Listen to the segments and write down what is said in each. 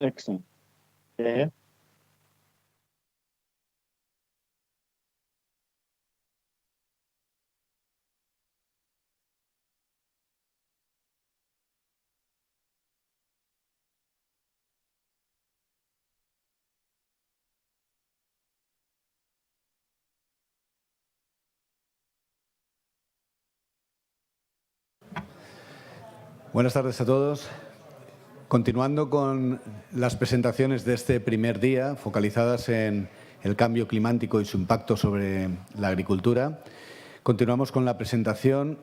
Excellent. Yeah. Buenas tardes a todos. Continuando con las presentaciones de este primer día, focalizadas en el cambio climático y su impacto sobre la agricultura, continuamos con la presentación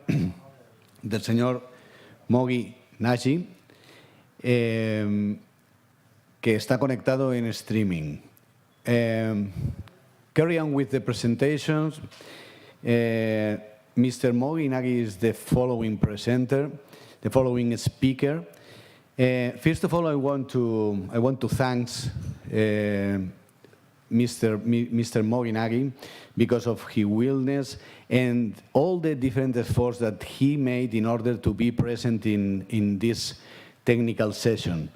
del señor Mongi Nagi, que está conectado en streaming. Carry on with the presentations. Mr. Mongi Nagi is the following presenter, the following speaker. First of all, I want to thank Mr. Mongi Nagi because of his willingness and all the different efforts that he made in order to be present in this technical session.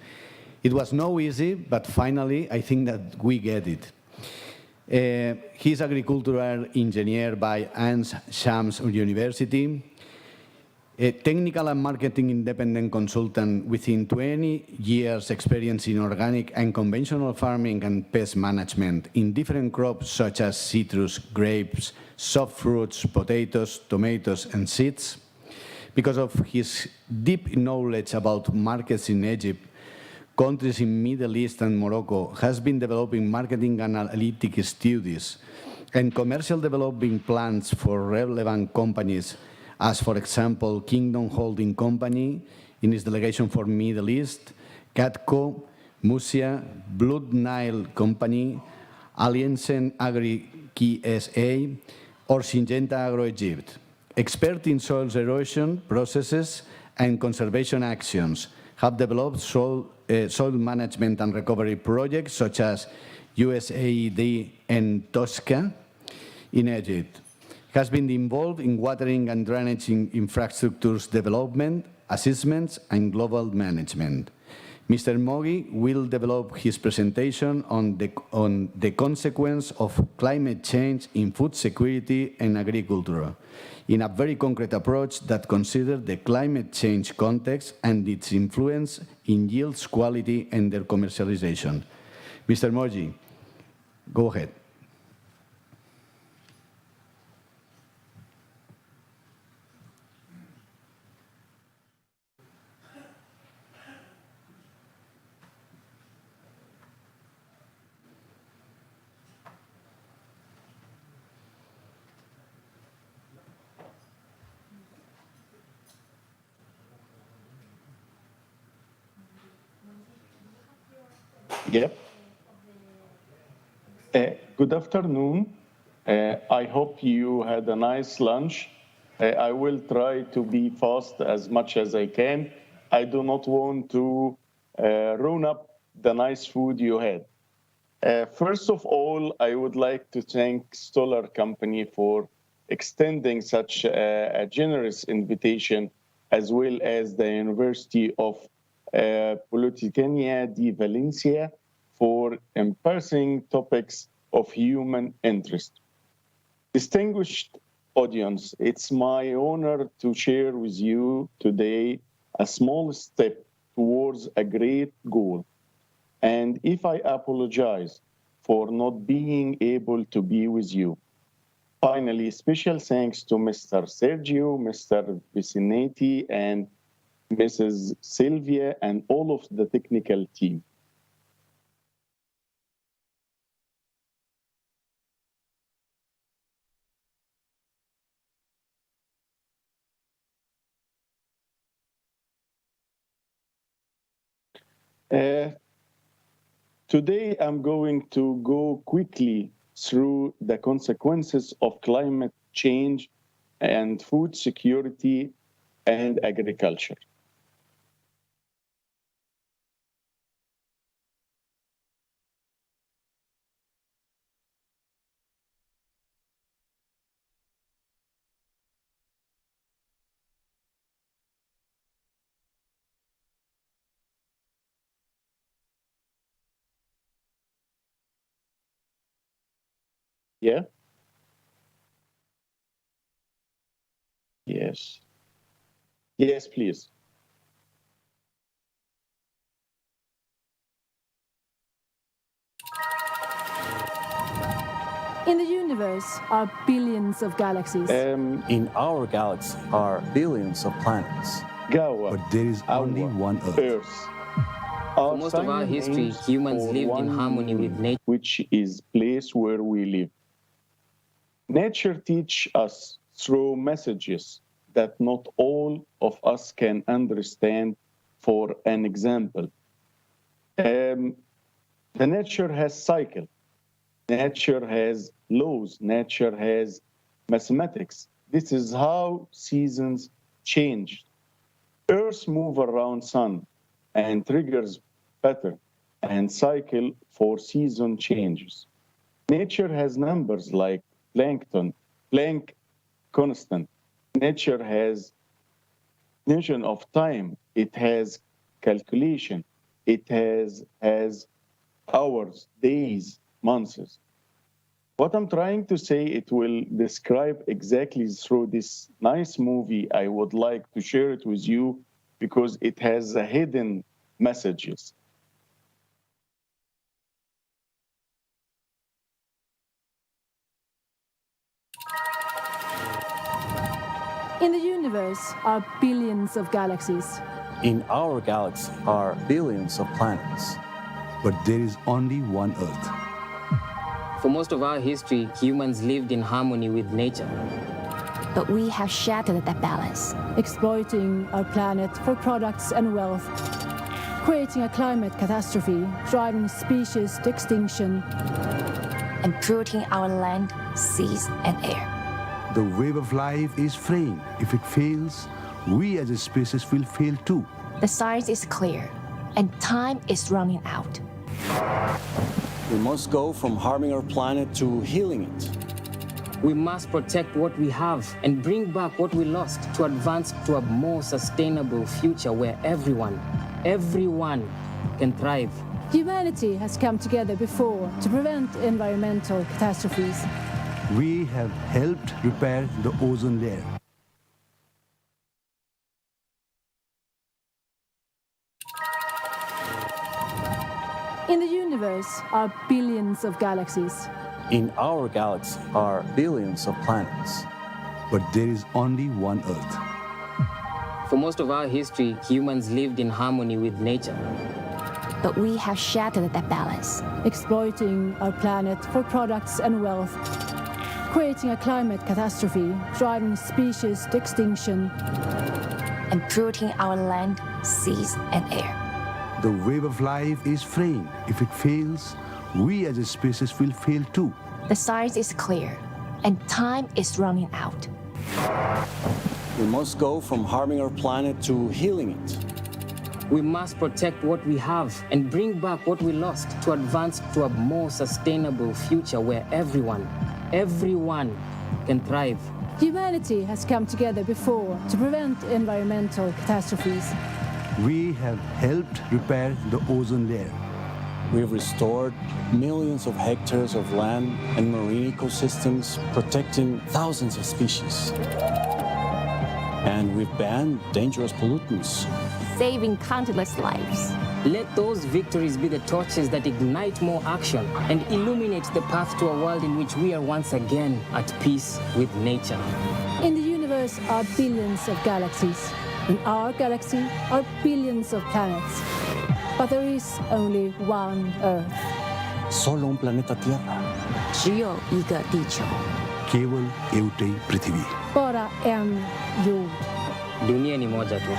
It was no easy, but finally, I think that we get it. He's agricultural engineer by Hans Shams University, a technical and marketing independent consultant within 20 years experience in organic and conventional farming and pest management in different crops such as citrus, grapes, soft fruits, potatoes, tomatoes, and seeds. Because of his deep knowledge about markets in Egypt, countries in Middle East and Morocco, has been developing marketing and analytic studies and commercial developing plans for relevant companies as, for example, Kingdom Holding Company in its delegation for Middle East, Catco, Musia, Blood Nile Company, Alliansen Agri KSA, or Syngenta Agro Egypt. Expert in soil erosion processes and conservation actions, have developed soil management and recovery projects such as USAID and Tosca in Egypt. Has been involved in watering and drainage infrastructures development, assessments, and global management. Mr. Mongi will develop his presentation on the consequence of climate change in food security and agriculture, in a very concrete approach that considers the climate change context and its influence in yields, quality, and their commercialization. Mr. Mongi, go ahead. Yep. Good afternoon. I hope you had a nice lunch. I will try to be fast as much as I can. I do not want to ruin up the nice food you had. First of all, I would like to thank Stoller Company for extending such a generous invitation, as well as the University of Politecnia di Valencia for embracing topics of human interest. Distinguished audience, it's my honor to share with you today a small step towards a great goal. And if I apologize for not being able to be with you. Finally, special thanks to Mr. Sergio, Mr. Vicinati, and Mrs. Sylvia, and all of the technical team. Today, I'm going to go quickly through the consequences of climate change and food security and agriculture. Yeah? Yes. Yes, please. In the universe are billions of galaxies. In our galaxy are billions of planets. Gawa, But there is only one Earth. Earth. For most of our history, humans lived in harmony with nature, which is place where we live. Nature teach us through messages that not all of us can understand. For an example, the nature has cycle, nature has laws, nature has mathematics. This is how seasons change. Earth move around sun and triggers pattern and cycle for season changes. Nature has numbers like Planck constant. Nature has notion of time. It has calculation. It has hours, days, months. What I'm trying to say, it will describe exactly through this nice movie. I would like to share it with you because it has a hidden messages. In the universe are billions of galaxies. In our galaxy are billions of planets. But there is only one Earth. For most of our history, humans lived in harmony with nature. But we have shattered that balance, Exploiting our planet for products and wealth. Creating a climate catastrophe, driving species to extinction. and polluting our land, seas, and air. The web of life is fraying. If it fails, we as a species will fail too. The science is clear, and time is running out. We must go from harming our planet to healing it. We must protect what we have and bring back what we lost to advance to a more sustainable future where everyone can thrive. Humanity has come together before to prevent environmental catastrophes. We have helped repair the ozone layer. In the universe are billions of galaxies. In our galaxy are billions of planets. But there is only one Earth. For most of our history, humans lived in harmony with nature. But we have shattered that balance, Exploiting our planet for products and wealth. Creating a climate catastrophe, driving species to extinction. and polluting our land, seas, and air. The web of life is fraying. If it fails, we as a species will fail too. The science is clear, and time is running out. We must go from harming our planet to healing it. We must protect what we have and bring back what we lost to advance to a more sustainable future where everyone can thrive. Humanity has come together before to prevent environmental catastrophes. We have helped repair the ozone layer. We've restored millions of hectares of land and marine ecosystems, protecting thousands of species. And we've banned dangerous pollutants. Saving countless lives. Let those victories be the torches that ignite more action and illuminate the path to a world in which we are once again at peace with nature. In the universe are billions of galaxies. In our galaxy are billions of planets. But there is only one Earth. Solo un planeta Tierra. 只有一个地球。 केवल एउटै पृथ्वी. Bara en jord. Dunia ni moja tu.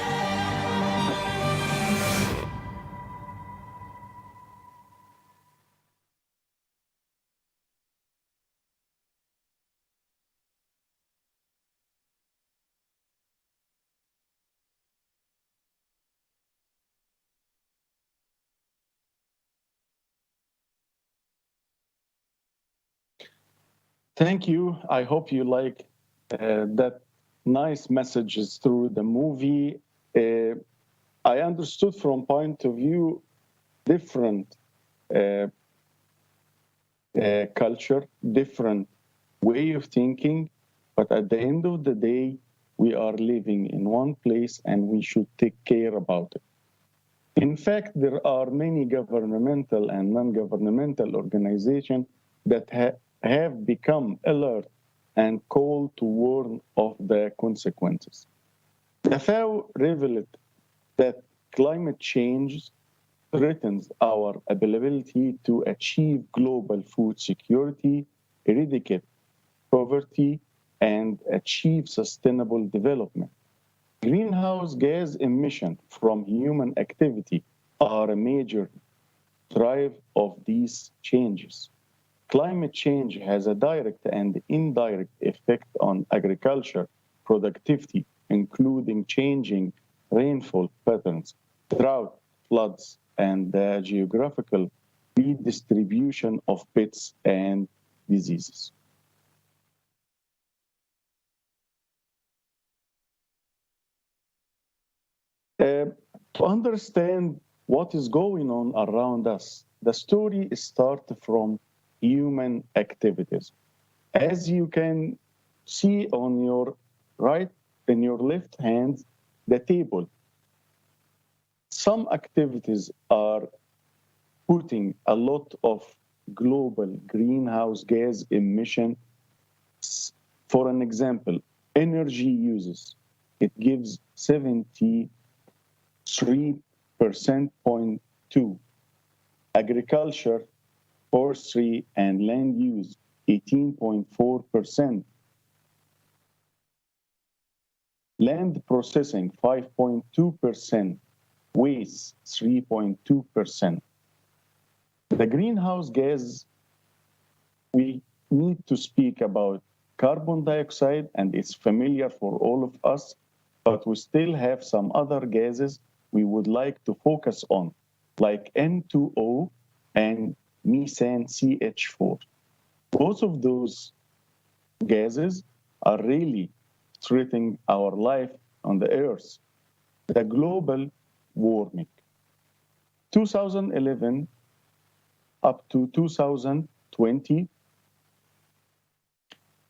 Thank you. I hope you like that nice messages through the movie. I understood from point of view different culture, different way of thinking, but at the end of the day, we are living in one place and we should take care about it. In fact, there are many governmental and non-governmental organizations that have become alert and call to warn of the consequences. The FAO revealed that climate change threatens our ability to achieve global food security, eradicate poverty, and achieve sustainable development. Greenhouse gas emissions from human activity are a major driver of these changes. Climate change has a direct and indirect effect on agriculture productivity, including changing rainfall patterns, drought, floods, and the geographical redistribution of pests and diseases. To understand what is going on around us, the story starts from human activities. As you can see on your right, in your left hand, the table. Some activities are putting a lot of global greenhouse gas emission. For an example, energy uses. It gives 73.2. Agriculture, forestry, and land use, 18.4%. Land processing, 5.2%. Waste, 3.2%. The greenhouse gas, we need to speak about carbon dioxide, and it's familiar for all of us, but we still have some other gases we would like to focus on, like N2O and methane CH4. Both of those gases are really threatening our life on the earth. The global warming. 2011 up to 2020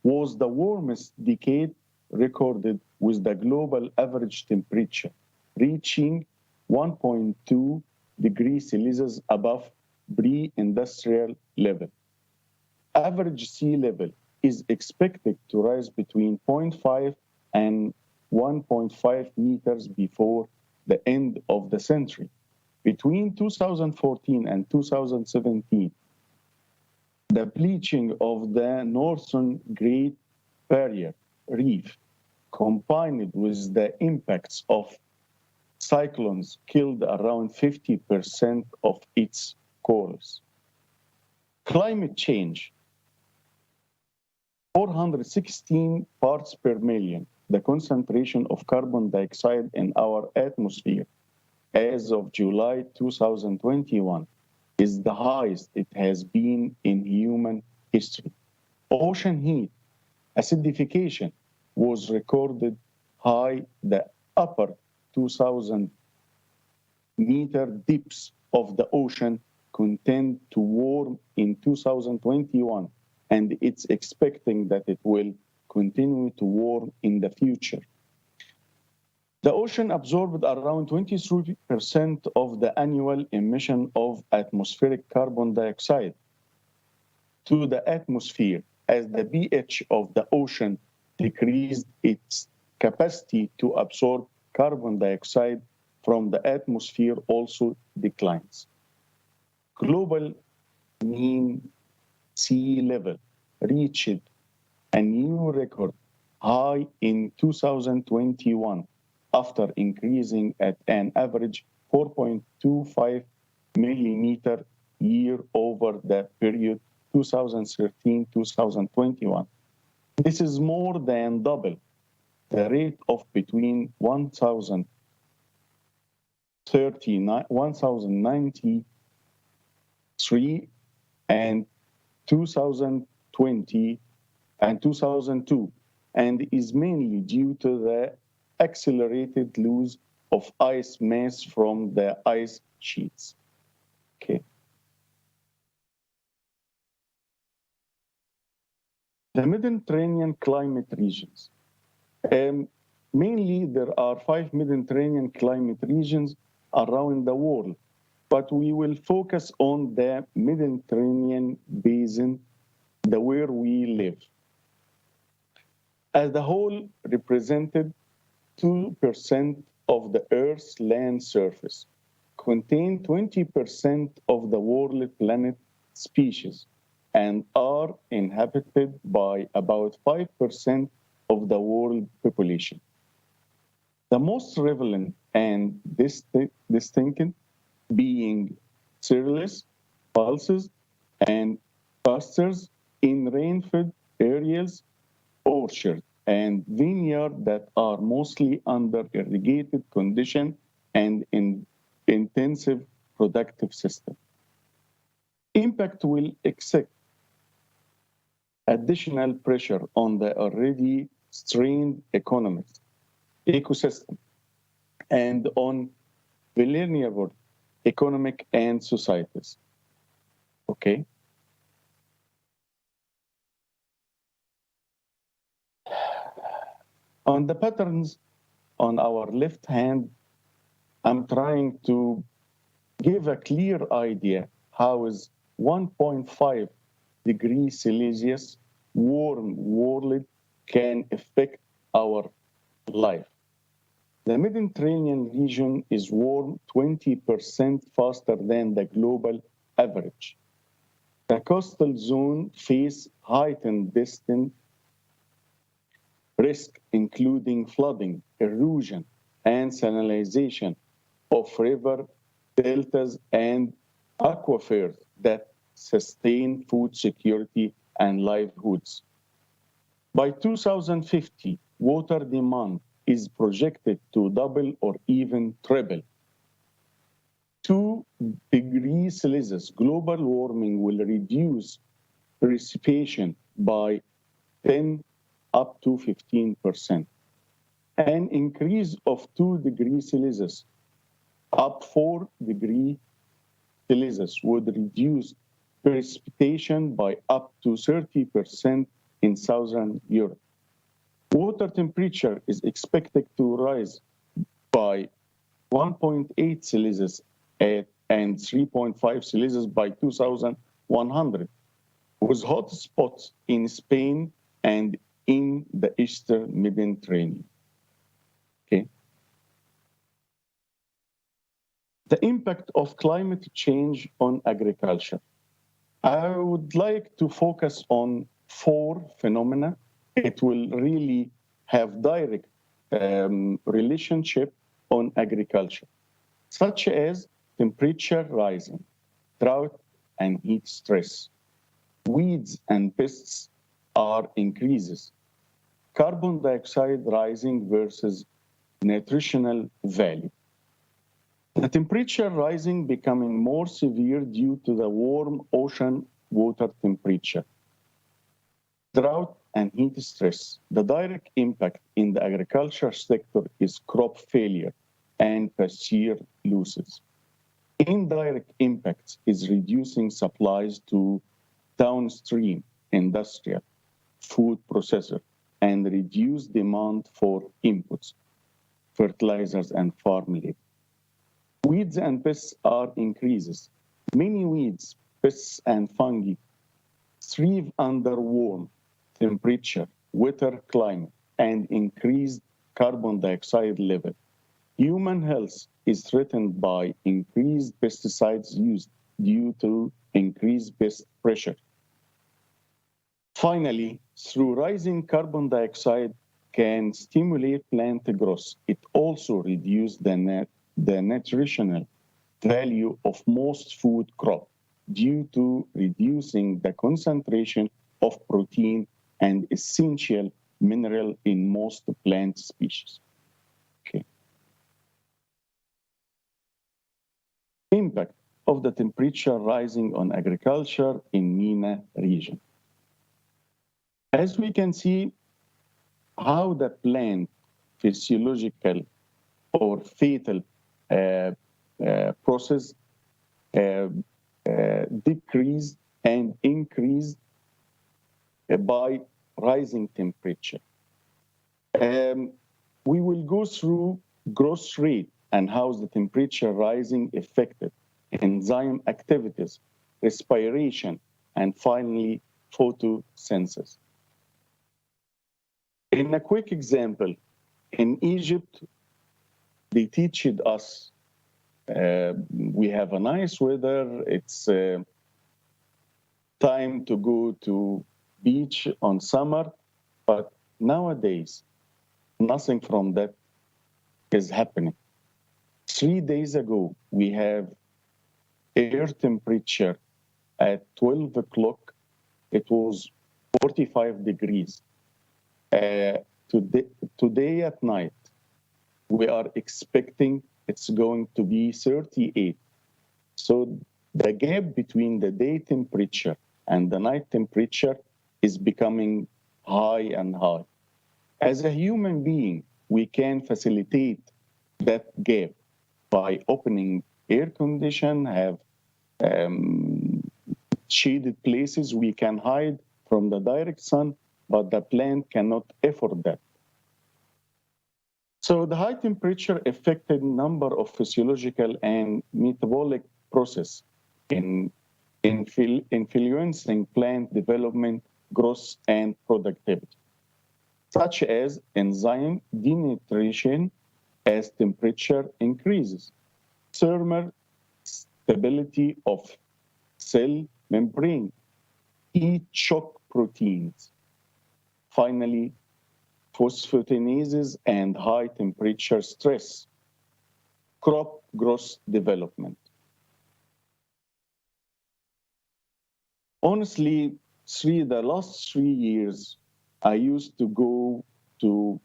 was the warmest decade recorded, with the global average temperature reaching 1.2 degrees Celsius above pre-industrial level. Average sea level is expected to rise between 0.5 and 1.5 meters before the end of the century. Between 2014 and 2017, the bleaching of the northern Great Barrier Reef, combined with the impacts of cyclones, killed around 50% of its corals. Climate change, 416 parts per million, the concentration of carbon dioxide in our atmosphere as of July 2021 is the highest it has been in human history. Ocean heat, acidification was recorded high. The upper 2,000 meter depths of the ocean continue to warm in 2021, and it's expecting that it will continue to warm in the future. The ocean absorbed around 23% of the annual emission of atmospheric carbon dioxide to the atmosphere, as the pH of the ocean decreased. Its capacity to absorb carbon dioxide from the atmosphere also declines. Global mean sea level reached a new record high in 2021 after increasing at an average 4.25 millimeter year over the period 2013-2021. This is more than double the rate of between 1093 and 2020 and 2002, and is mainly due to the accelerated loss of ice mass from the ice sheets. Okay. The Mediterranean climate regions. Mainly, there are 5 Mediterranean climate regions around the world, but we will focus on the Mediterranean basin, where we live. As the whole represented 2% of the Earth's land surface, contain 20% of the world planet species, and are inhabited by about 5% of the world population. The most relevant and distinct being cereals, pulses, and pastures in rain-fed areas, orchards, and vineyards that are mostly under irrigated condition and in intensive productive system. Impact will exert additional pressure on the already strained ecosystem, and on vulnerable economic and societies. Okay. On the patterns on our left hand, I'm trying to give a clear idea how is 1.5 degrees Celsius warm world can affect our life. The Mediterranean region is warm 20% faster than the global average. The coastal zone face heightened distant risk, including flooding, erosion, and salinization of river deltas and aquifers that sustain food security and livelihoods. By 2050, water demand is projected to double or even triple. 2 degrees Celsius global warming will reduce precipitation by 10 up to 15%. An increase of 2 degrees Celsius up 4 degrees Celsius would reduce precipitation by up to 30% in Southern Europe. Water temperature is expected to rise by 1.8 Celsius and 3.5 Celsius by 2100, with hot spots in Spain and in the Eastern Mediterranean. Okay. The impact of climate change on agriculture. I would like to focus on 4 phenomena. It will really have direct relationship on agriculture, such as temperature rising, drought and heat stress, weeds and pests are increases, carbon dioxide rising versus nutritional value. The temperature rising becoming more severe due to the warm ocean water temperature. Drought and heat stress. The direct impact in the agriculture sector is crop failure and pasture losses. Indirect impacts is reducing supplies to downstream industrial food processor and reduce demand for inputs, fertilizers and farm labor. Weeds and pests are increases. Many weeds, pests and fungi thrive under warm temperature, wetter climate, and increased carbon dioxide level. Human health is threatened by increased pesticides used due to increased pest pressure. Finally, through rising carbon dioxide can stimulate plant growth. It also reduces the nutritional value of most food crops due to reducing the concentration of protein and essential mineral in most plant species. Okay. Impact of the temperature rising on agriculture in MENA region. As we can see, how the plant physiological or fatal process decreased and increased by rising temperature. We will go through growth rate and how the temperature rising affected enzyme activities, respiration, and finally, photosynthesis. In a quick example, in Egypt, they teach us, we have a nice weather, it's time to go to beach on summer, but nowadays, nothing from that is happening. 3 days ago, we have air temperature at 12 o'clock, it was 45 degrees. Today at night, we are expecting it's going to be 38. So the gap between the day temperature and the night temperature is becoming high and high. As a human being, we can facilitate that gap by opening air condition, have shaded places we can hide from the direct sun, but the plant cannot afford that. So the high temperature affected a number of physiological and metabolic processes in influencing plant development, growth, and productivity, such as enzyme denaturation as temperature increases, thermal stability of cell membrane, heat shock proteins, finally, phosphotinases and high temperature stress, crop growth development. Honestly, the last 3 years, I used to go to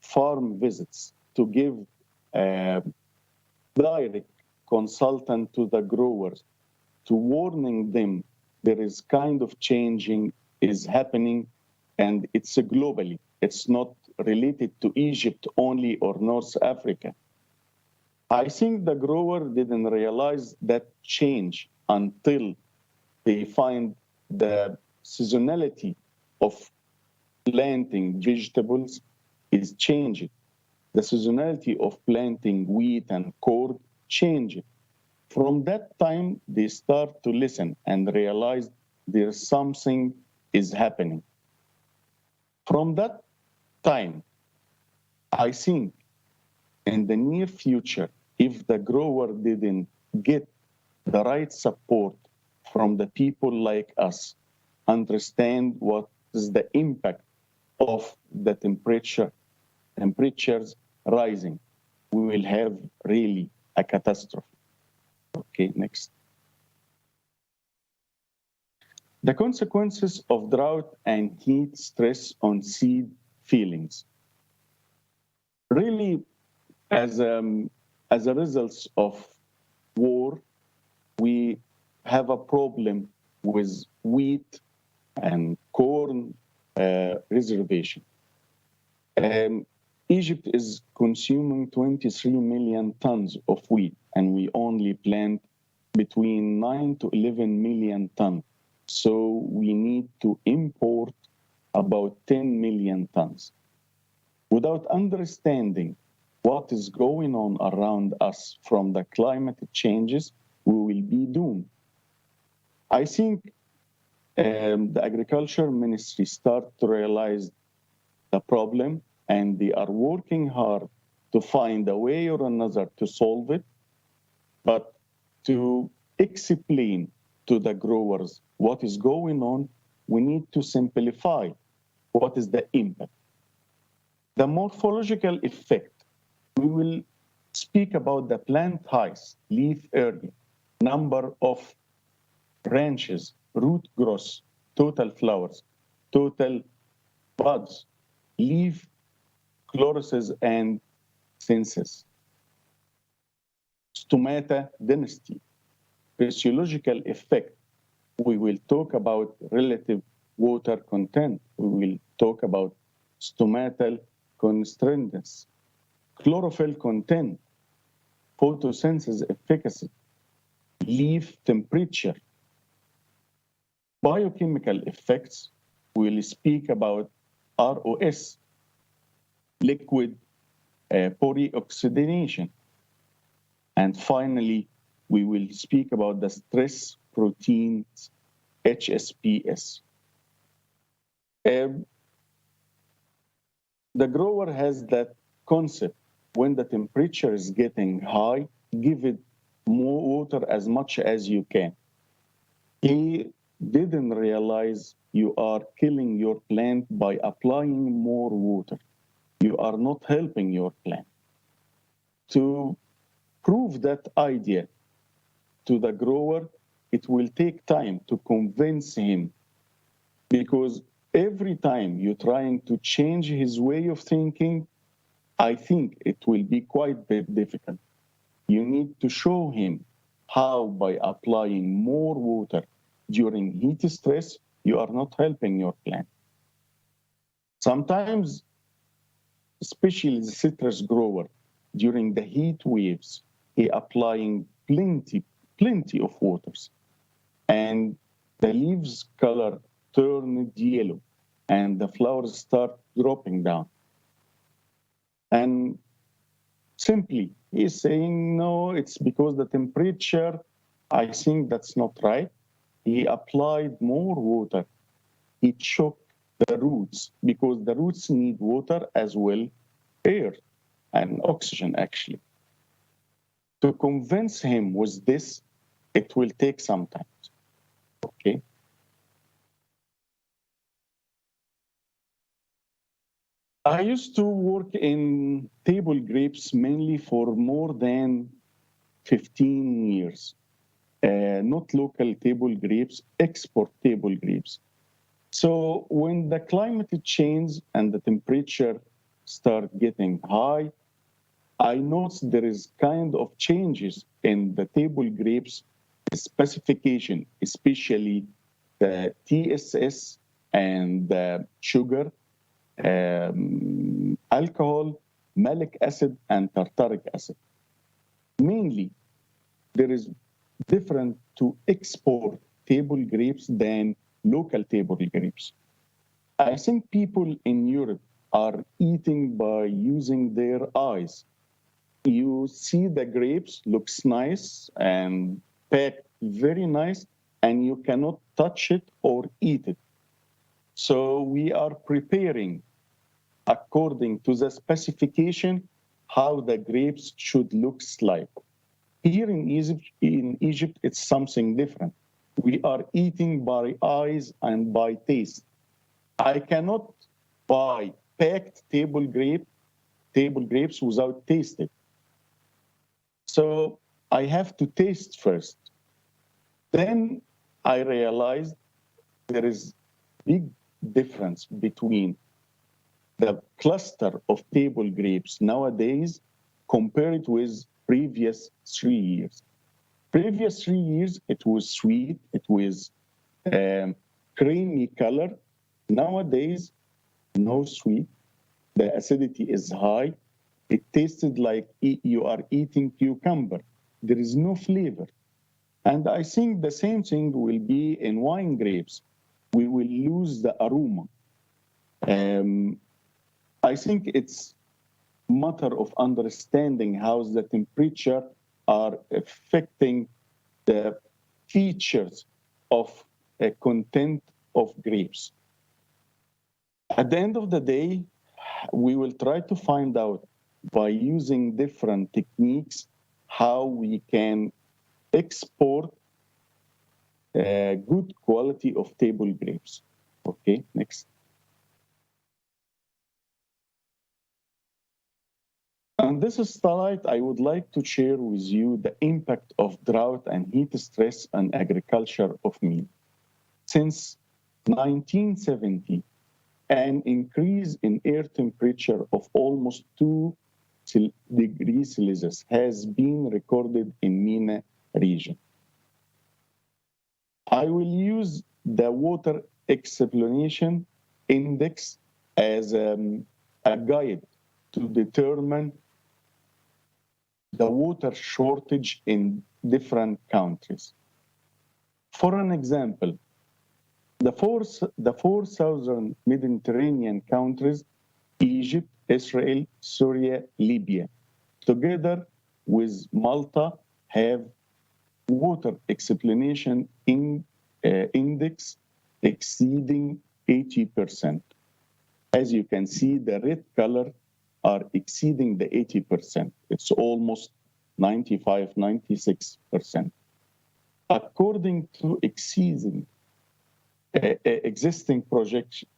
farm visits to give direct consultant to the growers, to warning them there is kind of changing is happening, and it's globally. It's not related to Egypt only or North Africa. I think the grower didn't realize that change until they find the seasonality of planting vegetables is changing. The seasonality of planting wheat and corn changing. From that time, they start to listen and realize there's something is happening. From that time, I think in the near future, if the grower didn't get the right support from the people like us, understand what is the impact of the temperatures rising, we will have really a catastrophe. Okay, next. The consequences of drought and heat stress on seed feelings. Really, as a result of war, we have a problem with wheat and corn reservation. Egypt is consuming 23 million tons of wheat, and we only plant between 9 to 11 million tons. So we need to import about 10 million tons. Without understanding what is going on around us from the climate changes, we will be doomed. I think the agriculture ministry start to realize the problem, and they are working hard to find a way or another to solve it, but to explain to the growers what is going on, we need to simplify what is the impact. The morphological effect, we will speak about the plant height, leaf area, number of branches, root growth, total flowers, total buds, leaf chlorosis and census, stomata density, physiological effect. We will talk about relative water content. We will talk about stomatal constraints, chlorophyll content, photosynthesis efficacy, leaf temperature, biochemical effects, we'll speak about ROS, liquid porooxidation. And finally, we will speak about the stress proteins, HSPS. The grower has that concept. When the temperature is getting high, give it more water as much as you can. He didn't realize you are killing your plant by applying more water. You are not helping your plant. To prove that idea to the grower, it will take time to convince him, because every time you're trying to change his way of thinking, I think it will be quite difficult. You need to show him how, by applying more water during heat stress, you are not helping your plant. Sometimes, especially the citrus grower, during the heat waves, he applying plenty of waters. And the leaves color turned yellow and the flowers start dropping down. And simply, he's saying, no, it's because the temperature, I think that's not right. He applied more water. He choked the roots, because the roots need water as well, air and oxygen, actually. To convince him with this, it will take some time. Okay. I used to work in table grapes mainly for more than 15 years. Not local table grapes, export table grapes. So when the climate changes and the temperature start getting high, I noticed there is kind of changes in the table grapes specification, especially the TSS and the sugar, alcohol, malic acid, and tartaric acid. Mainly, there is different to export table grapes than local table grapes. I think people in Europe are eating by using their eyes. You see the grapes looks nice and packed very nice, and you cannot touch it or eat it. So we are preparing according to the specification how the grapes should look like. Here in Egypt, it's something different. We are eating by eyes and by taste. I cannot buy packed table grapes without tasting. So I have to taste first. Then I realized there is big difference between the cluster of table grapes nowadays compared with previous 3 years. Previous 3 years, it was sweet, it was creamy color. Nowadays, no sweet. The acidity is high. It tasted like you are eating cucumber. There is no flavor. And I think the same thing will be in wine grapes. We will lose the aroma. I think it's matter of understanding how the temperature are affecting the features of a content of grapes. At the end of the day, we will try to find out by using different techniques how we can export good quality of table grapes. Okay, next. On this slide, I would like to share with you the impact of drought and heat stress on agriculture of meat. Since 1970, an increase in air temperature of almost 2 degrees Celsius has been recorded in MENA region. I will use the water explanation index as a guide to determine the water shortage in different countries. For an example, The four southern Mediterranean countries, Egypt, Israel, Syria, Libya, together with Malta, have water explanation index exceeding 80%. As you can see, the red color are exceeding the 80%. It's almost 95, 96%. According to existing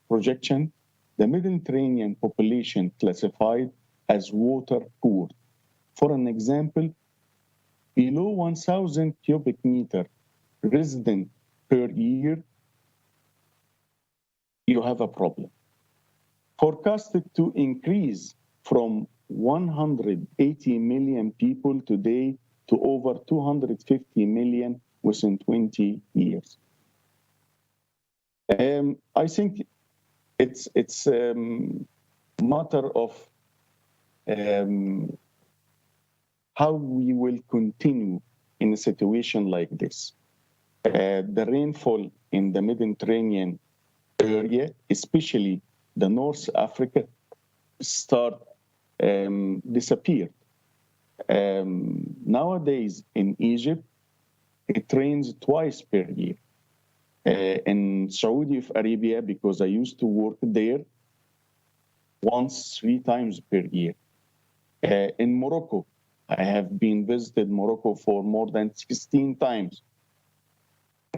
projection, the Mediterranean population classified as water poor. For an example, below 1,000 cubic meter resident per year, you have a problem. Forecasted to increase from 180 million people today to over 250 million within 20 years. I think it's a matter of how we will continue in a situation like this. The rainfall in the Mediterranean area, especially the North Africa, disappeared. Nowadays in Egypt, it rains twice per year. In Saudi Arabia, because I used to work there, once 3 times per year. In Morocco, I have been visited Morocco for more than 16 times.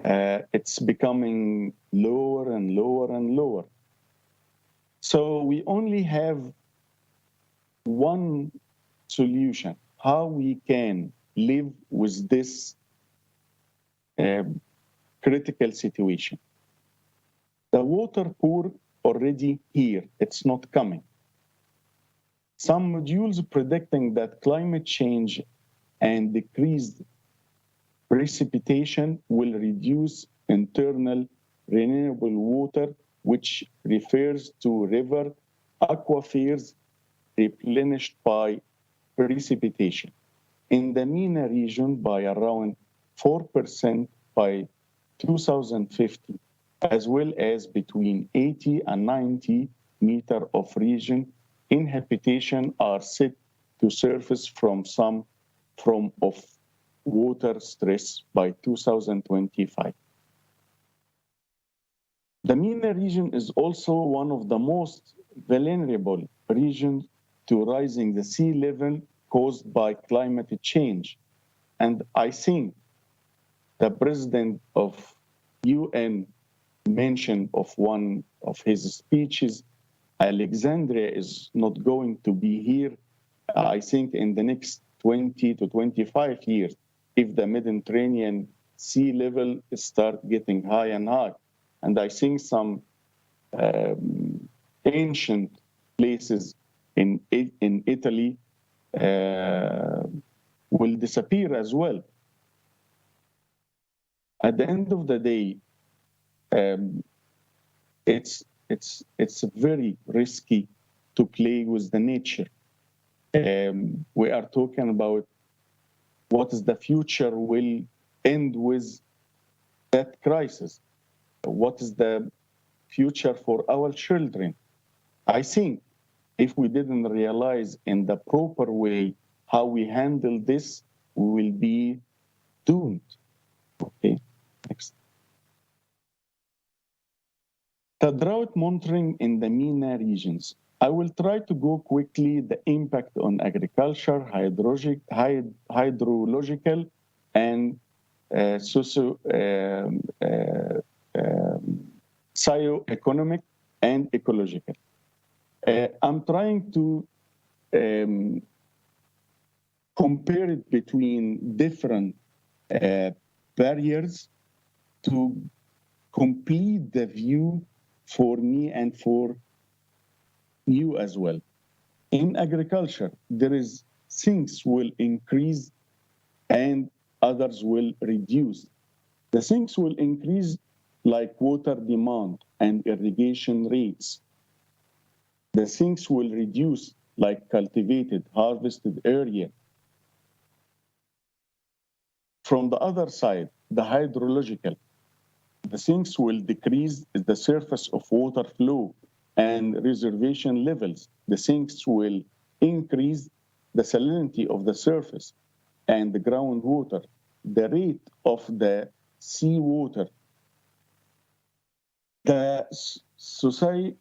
It's becoming lower and lower and lower. So we only have one solution, how we can live with this critical situation. The water poor already here, it's not coming. Some modules predicting that climate change and decreased precipitation will reduce internal renewable water, which refers to river aquifers replenished by precipitation in the MENA region by around 4% by 2050, as well as between 80 and 90 meters of region in habitation are set to surface from some form of water stress by 2025. The MENA region is also one of the most vulnerable regions to rising the sea level caused by climate change. And I think the president of UN mentioned of one of his speeches, Alexandria is not going to be here, I think, in the next 20 to 25 years, if the Mediterranean sea level start getting high and high. And I think some ancient places in Italy will disappear as well. At the end of the day, it's very risky to play with the nature. We are talking about what is the future will end with that crisis. What is the future for our children? I think if we didn't realize in the proper way how we handle this, we will be doomed. Okay, next. The drought monitoring in the MENA regions. I will try to go quickly the impact on agriculture, hydrological, and socio-economic and ecological. I'm trying to compare it between different barriers to complete the view for me and for you as well. In agriculture, there is things will increase and others will reduce. The things will increase like water demand and irrigation rates. The things will reduce like cultivated, harvested area. From the other side, the hydrological, The sinks will decrease the surface of water flow and reservation levels. The sinks will increase the salinity of the surface and the groundwater, the rate of the seawater. The society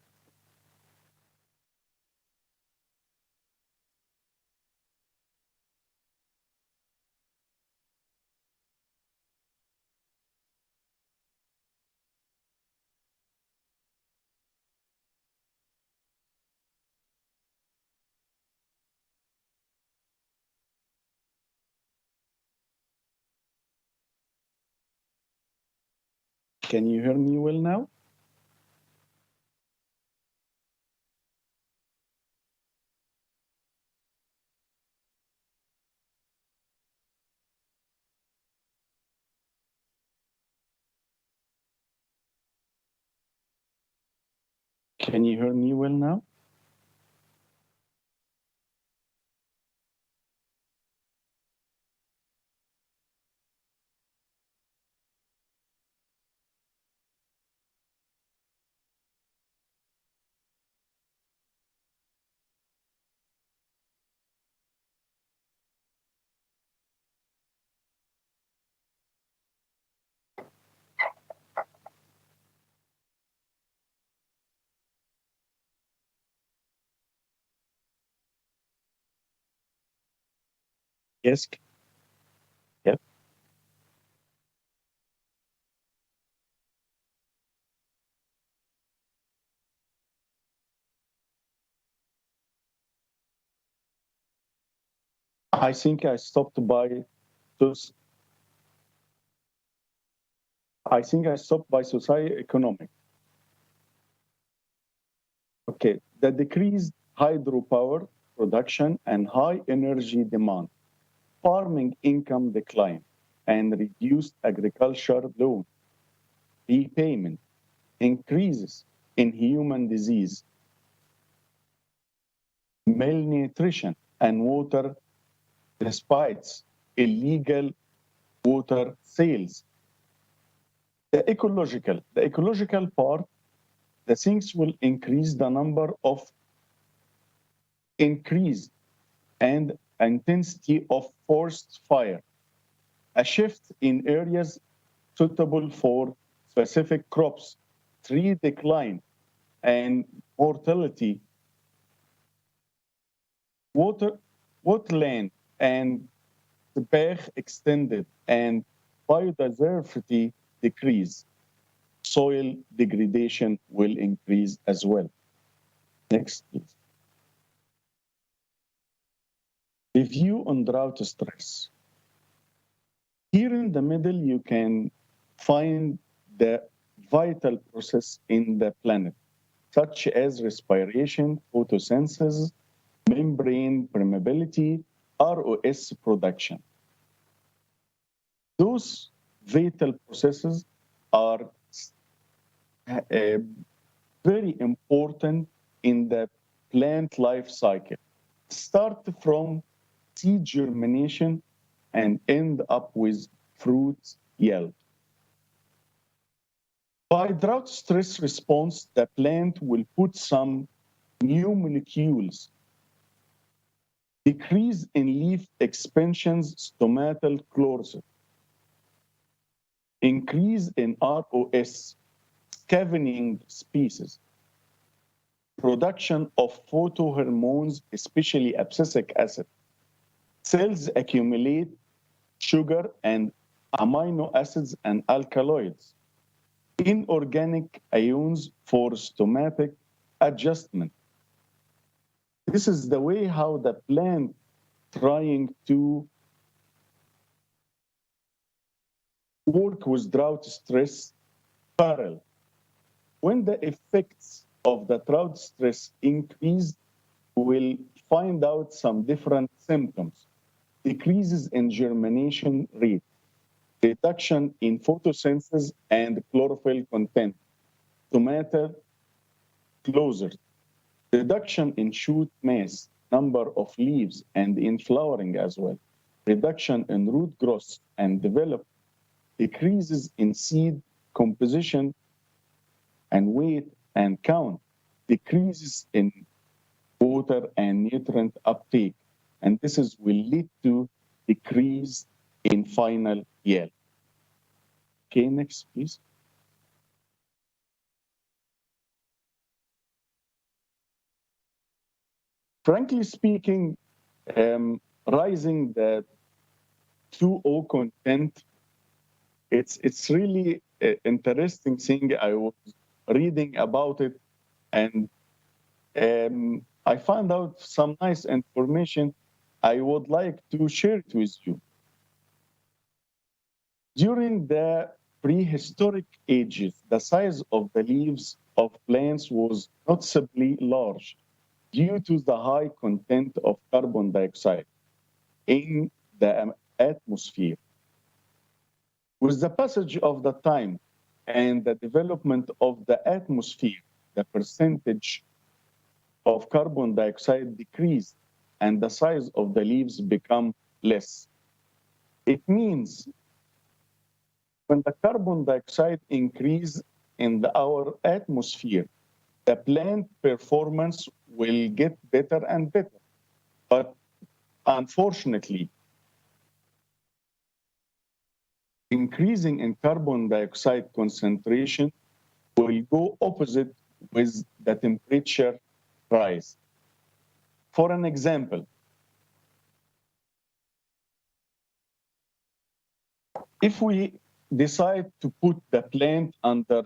Can you hear me well now? Can you hear me well now? Yes. Yep. I think I stopped by those. I think I stopped by socioeconomic. Okay, the decreased hydropower production and high energy demand, farming income decline, and reduced agriculture loan repayment, increases in human disease, malnutrition, and water despites, illegal water sales. The ecological part, the things will increase the number of increase and intensity of forest fire, a shift in areas suitable for specific crops, tree decline, and mortality, water, wetland and the berg extended, and biodiversity decrease. Soil degradation will increase as well. Next, please. Review on drought stress. Here in the middle, you can find the vital process in the planet, such as respiration, photosynthesis, membrane permeability, ROS production. Those vital processes are very important in the plant life cycle. Start from seed germination and end up with fruit yield. By drought stress response, the plant will put some new molecules, decrease in leaf expansions, stomatal chlorosis, increase in ROS, scavenging species, production of photohormones, especially abscisic acid. Cells accumulate sugar and amino acids and alkaloids, inorganic ions for stomatic adjustment. This is the way how the plant trying to work with drought stress parallel. When the effects of the drought stress increase, we'll find out some different symptoms. Decreases in germination rate, reduction in photosynthesis and chlorophyll content, tomato closure, reduction in shoot mass, number of leaves, and in flowering as well, reduction in root growth and development, decreases in seed composition and weight and count, decreases in water and nutrient uptake, and this will lead to decrease in final yield. Okay, next, please. Frankly speaking, rising the 2O content, it's really an interesting thing. I was reading about it, and I found out some nice information I would like to share it with you. During the prehistoric ages, the size of the leaves of plants was noticeably large due to the high content of carbon dioxide in the atmosphere. With the passage of the time and the development of the atmosphere, the percentage of carbon dioxide decreased and the size of the leaves become less. It means when the carbon dioxide increase in our atmosphere, the plant performance will get better and better. But unfortunately, increasing in carbon dioxide concentration will go opposite with the temperature rise. For an example, if we decide to put the plant under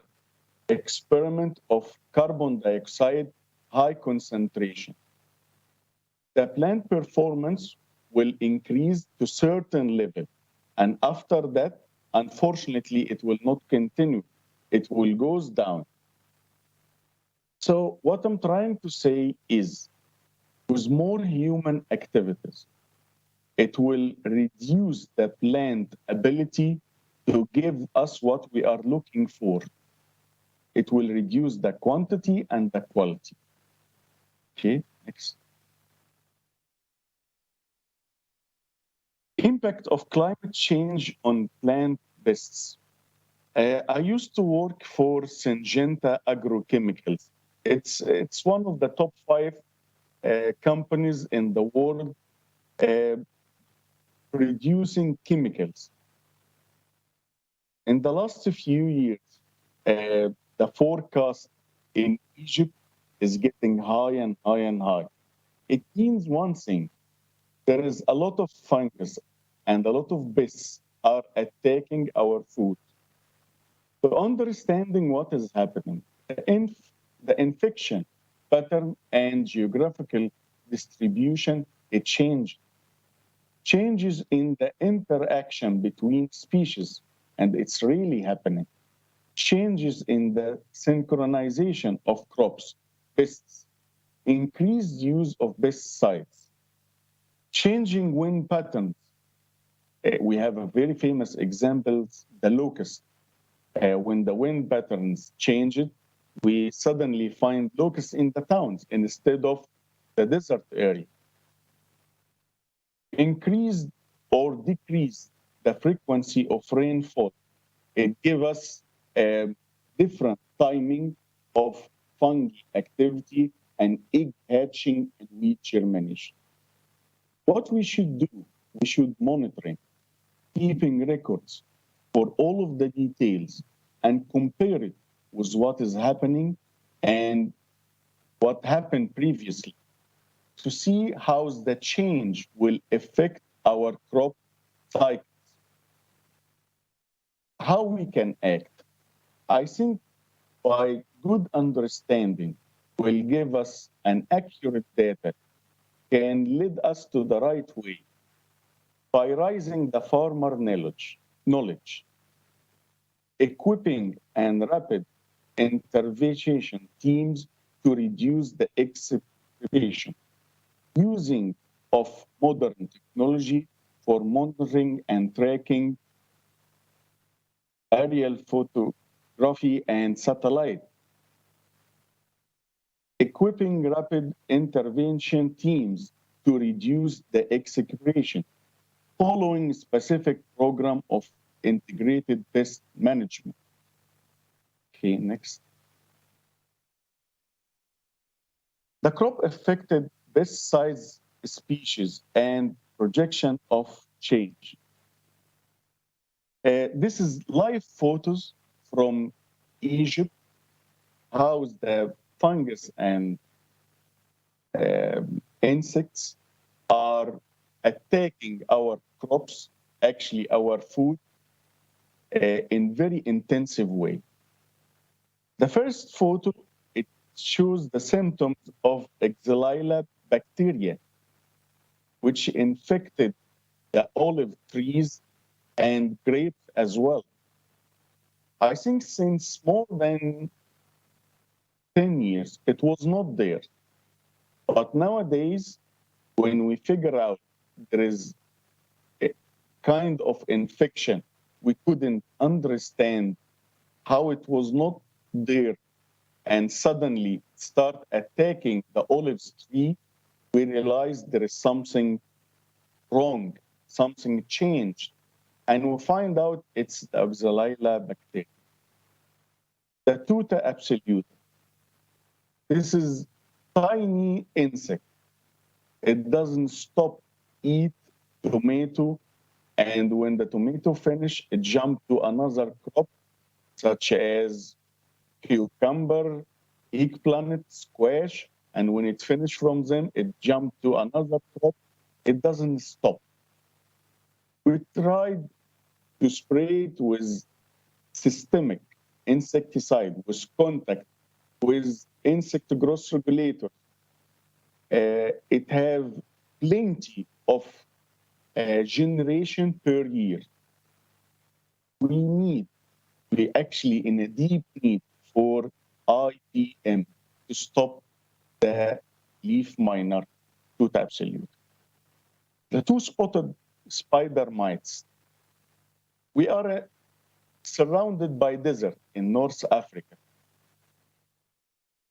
experiment of carbon dioxide high concentration, the plant performance will increase to certain level. And after that, unfortunately, it will not continue. It will goes down. So what I'm trying to say is, with more human activities, it will reduce the plant ability to give us what we are looking for. It will reduce the quantity and the quality. Okay, next. Impact of climate change on plant pests. I used to work for Syngenta Agrochemicals. It's one of the top 5 companies in the world producing chemicals. In the last few years, the forecast in Egypt is getting high and high and high. It means one thing: there is a lot of fungus and a lot of pests are attacking our food. So understanding what is happening, the infection pattern and geographical distribution, it changes. Changes in the interaction between species, and it's really happening. Changes in the synchronization of crops, pests, increased use of pesticides, changing wind patterns. We have a very famous example, the locust. When the wind patterns changed, we suddenly find locusts in the towns instead of the desert area. Increased or decreased the frequency of rainfall. It gives us a different timing of fungi activity and egg hatching and wheat germination. What we should do, we should monitor, keeping records for all of the details and compare it with what is happening and what happened previously to see how the change will affect our crop cycles. How we can act? I think by good understanding will give us an accurate data, can lead us to the right way by raising the farmer knowledge, equipping and rapid intervention teams to reduce the extirpation, using of modern technology for monitoring and tracking, aerial photography and satellite, equipping rapid intervention teams to reduce the extirpation, following specific program of integrated pest management. Okay, next. The crop affected best size species and projection of change. This is live photos from Egypt, how the fungus and insects are attacking our crops, actually our food, in very intensive way. The first photo, it shows the symptoms of Xylella bacteria, which infected the olive trees and grapes as well. I think since more than 10 years, it was not there. But nowadays, when we figure out there is a kind of infection, we couldn't understand how it was not there and suddenly start attacking the olive tree, we realized there is something wrong, something changed. And we find out it's the Xylella bacteria. The tuta absoluta. This is tiny insect. It doesn't stop eat tomato, and when the tomato finish, it jump to another crop, such as cucumber, eggplant, squash, and when it finish from them, it jump to another crop. It doesn't stop. We tried to spray it with systemic insecticide, with contact, with insect growth regulator. It have plenty of generation per year. We actually in a deep need for IPM to stop the leaf miner tuta absolute. The two-spotted spider mites. We are surrounded by desert in North Africa.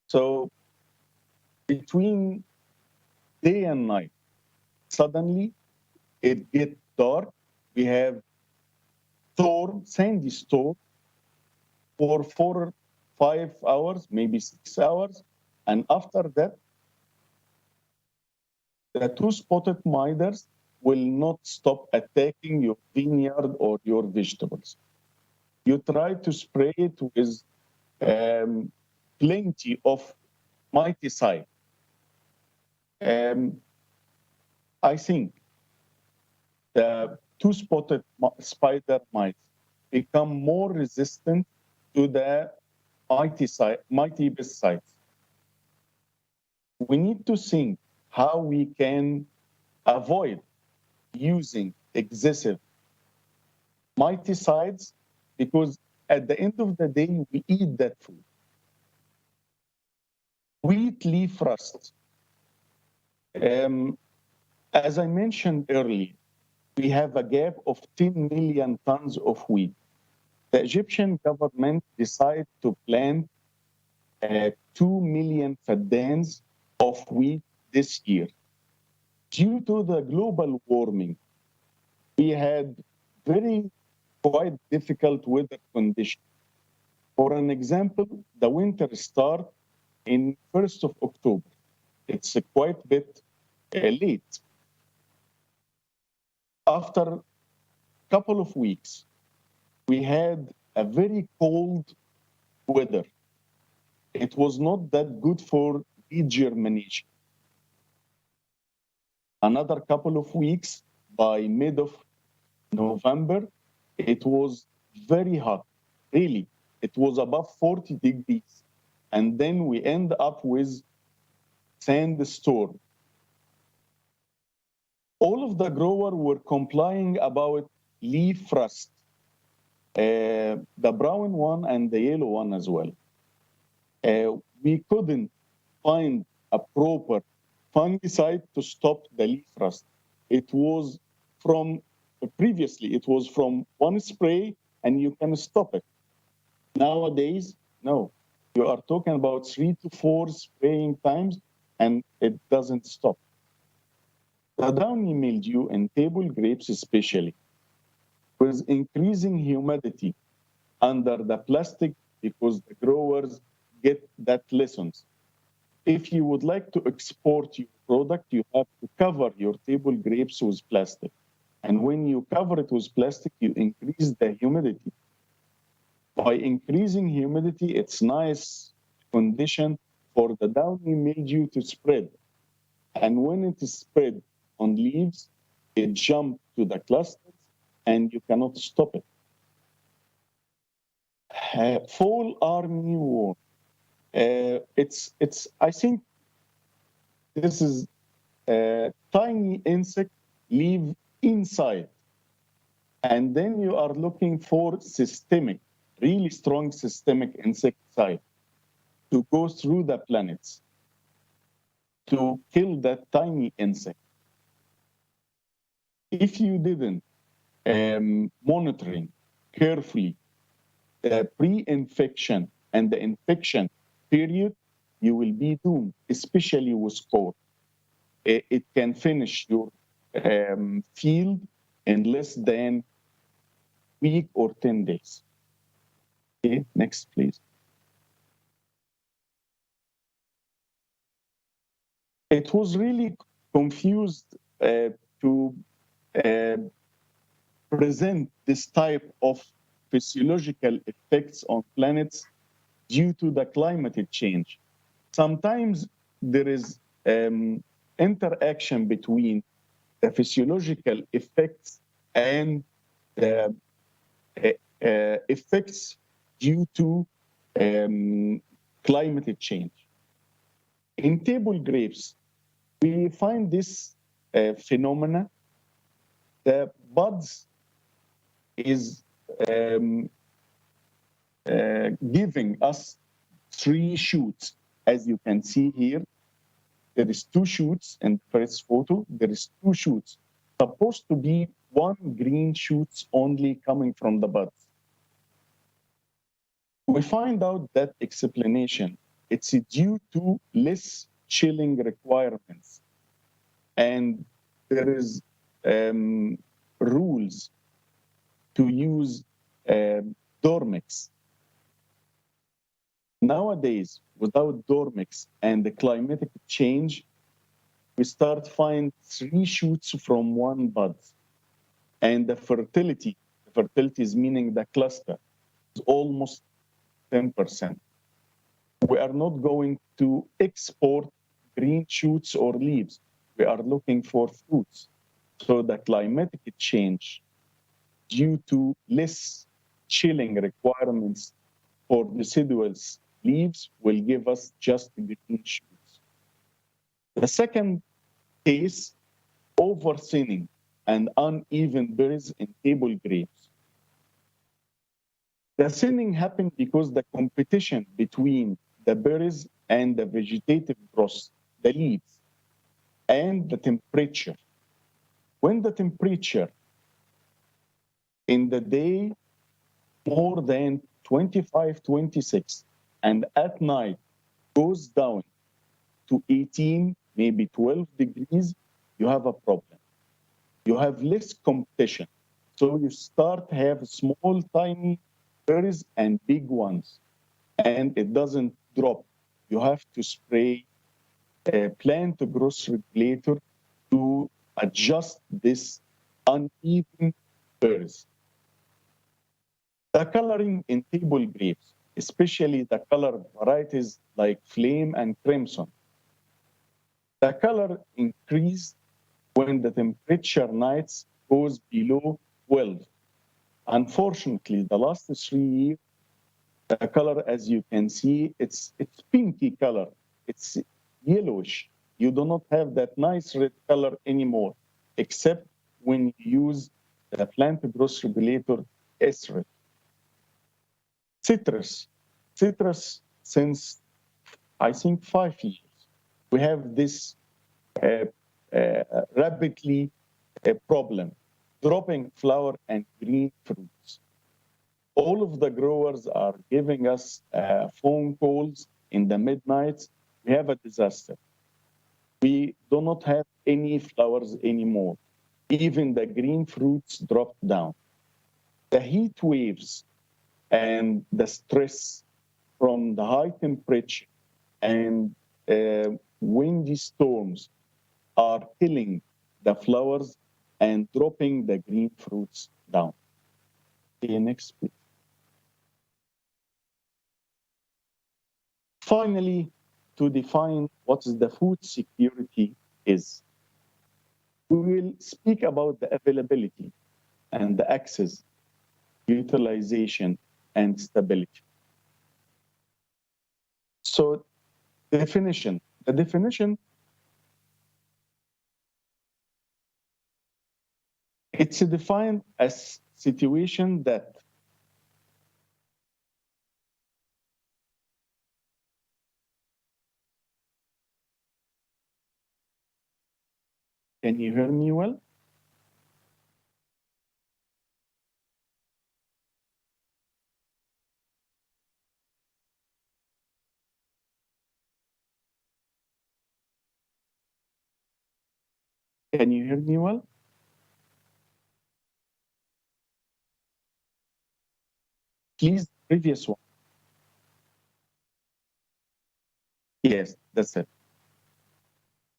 So between day and night, suddenly it gets dark. We have storm, sandy storm for 4 or 5 hours, maybe 6 hours. And after that, the two-spotted miters will not stop attacking your vineyard or your vegetables. You try to spray it with plenty of miticide. I think the two-spotted spider mites become more resistant to the miticides. We need to think how we can avoid using excessive miticides, because at the end of the day, we eat that food. Wheat leaf rust. As I mentioned earlier, we have a gap of 10 million tons of wheat. The Egyptian government decided to plant 2 million faddans of wheat this year. Due to the global warming, we had quite difficult weather conditions. For an example, the winter start in 1st of October. It's quite a bit late. After a couple of weeks, we had a very cold weather. It was not that good for wheat germination. Another couple of weeks, by mid of November, it was very hot, really. It was above 40 degrees. And then we end up with sandstorm. All of the growers were complying about leaf rust, the brown one and the yellow one as well. We couldn't find a proper fungicide to stop the leaf rust. Previously, it was from one spray and you can stop it. Nowadays, no. You are talking about 3 to 4 spraying times and it doesn't stop. The downy mildew in table grapes especially, with increasing humidity under the plastic because the growers get that lessons. If you would like to export your product, you have to cover your table grapes with plastic. And when you cover it with plastic, you increase the humidity. By increasing humidity, it's nice condition for the downy mildew to spread. And when it is spread on leaves, it jumps to the clusters and you cannot stop it. Fall armyworm. I think this is a tiny insect live inside. And then you are looking for systemic, really strong systemic insecticide to go through the planets to kill that tiny insect. If you didn't monitoring carefully the pre-infection and the infection period, you will be doomed, especially with corn. It can finish your field in less than a week or 10 days. Okay, next, please. It was really confused to present this type of physiological effects on planets due to the climate change. Sometimes there is interaction between the physiological effects and the effects due to climate change. In table grapes, we find this phenomena. The buds is giving us 3 shoots. As you can see here, there is 2 shoots in the first photo. There is 2 shoots. Supposed to be 1 green shoots only coming from the buds. We find out that explanation. It's due to less chilling requirements. And there is rules to use Dormix. Nowadays, without Dormix and the climatic change, we start find 3 shoots from 1 bud. And the fertility is meaning the cluster, is almost 10%. We are not going to export green shoots or leaves. We are looking for fruits. So the climatic change due to less chilling requirements for decidual leaves will give us just green shoots. The second case, over-thinning and uneven berries in table grapes. The thinning happened because the competition between the berries and the vegetative growth, the leaves, and the temperature. When the temperature in the day more than 25, 26, and at night goes down to 18, maybe 12 degrees, you have a problem. You have less competition. So you start to have small, tiny berries and big ones, and it doesn't drop. You have to spray a plant growth regulator to adjust this uneven berries. The coloring in table grapes, especially the color varieties like flame and crimson. The color increased when the temperature nights goes below 12. Unfortunately, the last 3 years, the color, as you can see, it's pinky color. It's yellowish. You do not have that nice red color anymore, except when you use the plant growth regulator S-red. Citrus, since I think 5 years, we have this rapidly problem, dropping flower and green fruits. All of the growers are giving us phone calls in the midnight. We have a disaster. We do not have any flowers anymore. Even the green fruits dropped down. The heat waves and the stress from the high temperature and windy storms are killing the flowers and dropping the green fruits down. Okay, next, please. Finally, to define what is the food security is, we will speak about the availability and the access, utilization, and stability. So, the definition it's defined as situation that can you hear me well? Can you hear me well? Please, previous one. Yes, that's it.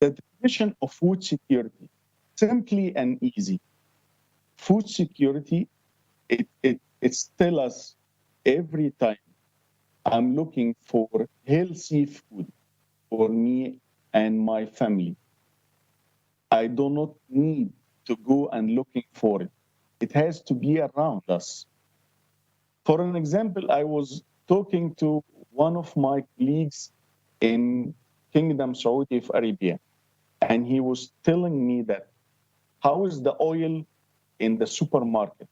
The definition of food security, simply and easy. Food security, it's tell us every time I'm looking for healthy food for me and my family. I do not need to go and looking for it. It has to be around us. For an example, I was talking to one of my colleagues in Kingdom Saudi of Arabia, and he was telling me that how is the oil in the supermarket?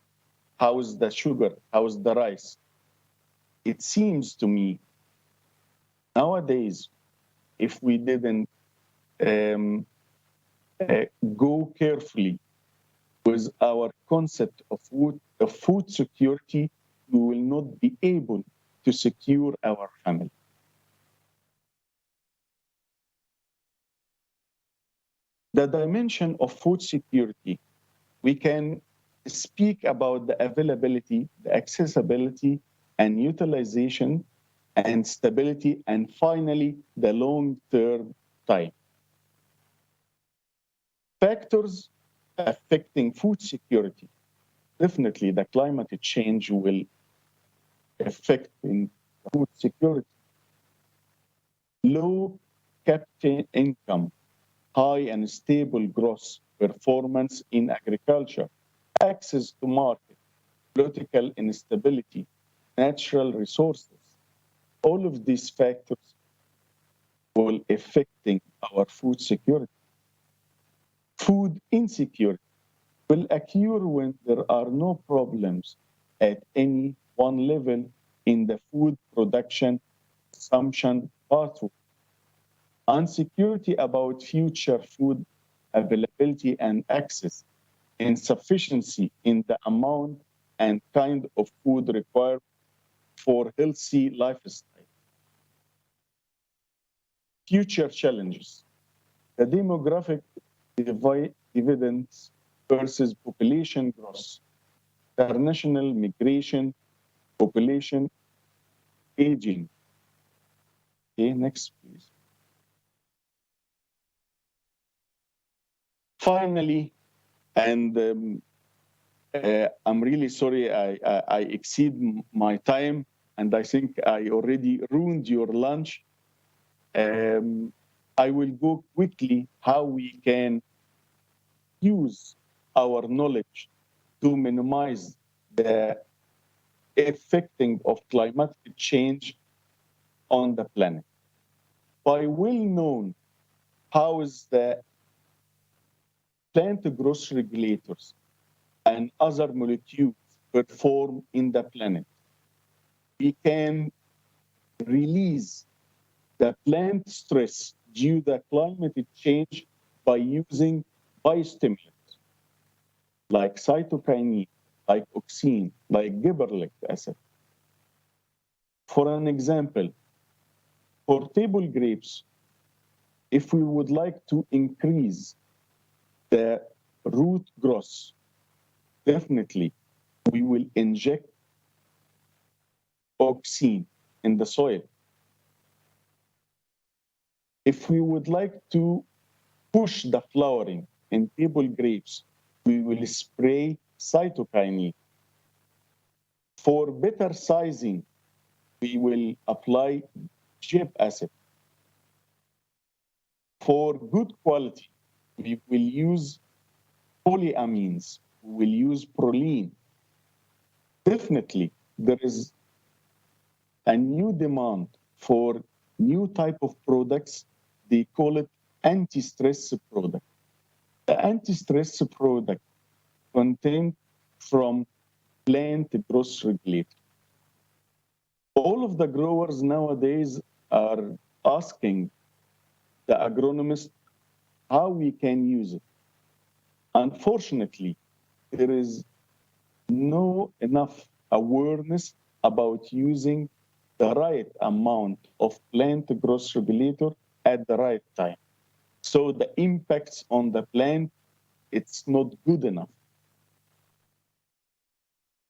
How is the sugar? How is the rice? It seems to me nowadays, if we didn't go carefully with our concept of food security, we will not be able to secure our family. The dimension of food security, we can speak about the availability, the accessibility, and utilization, and stability, and finally, the long-term time. Factors affecting food security. Definitely, the climate change will affect in food security. Low capital income, high and stable gross performance in agriculture, access to market, political instability, natural resources. All of these factors will affecting our food security. Food insecurity will occur when there are no problems at any one level in the food production, consumption pathway. Insecurity about future food availability and access, insufficiency in the amount and kind of food required for healthy lifestyle. Future challenges. The demographic dividends versus population growth, international migration, population aging. Okay, next, please. Finally, and I'm really sorry I exceed my time, and I think I already ruined your lunch. I will go quickly how we can use our knowledge to minimize the affecting of climatic change on the planet. By well-known how is the plant growth regulators and other molecules perform in the planet, we can release the plant stress due to climate change by using biostimulants like cytokinin, like auxin, like gibberellic acid. For an example, for table grapes, if we would like to increase the root growth, definitely we will inject auxin in the soil. If we would like to push the flowering in table grapes, we will spray cytokinin. For better sizing, we will apply Jib acid. For good quality, we will use polyamines, we will use proline. Definitely, there is a new demand for new type of products. They call it anti-stress product. The anti-stress product contained from plant growth regulator. All of the growers nowadays are asking the agronomist how we can use it. Unfortunately, there is no enough awareness about using the right amount of plant growth regulator at the right time. So the impacts on the plant, it's not good enough.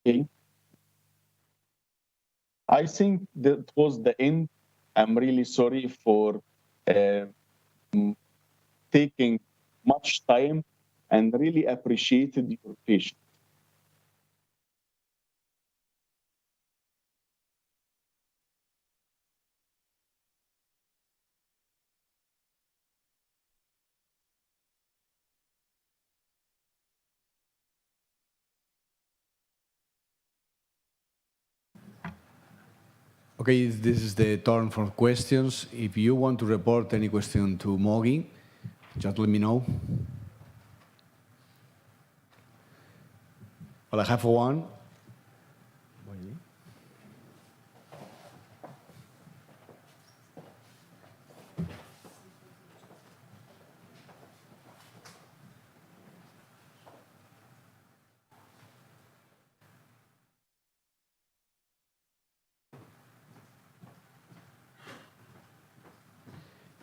Okay. I think that was the end. I'm really sorry for taking much time and really appreciated your patience. Okay, this is the turn for questions. If you want to report any question to Mongi, just let me know. Well, I have one.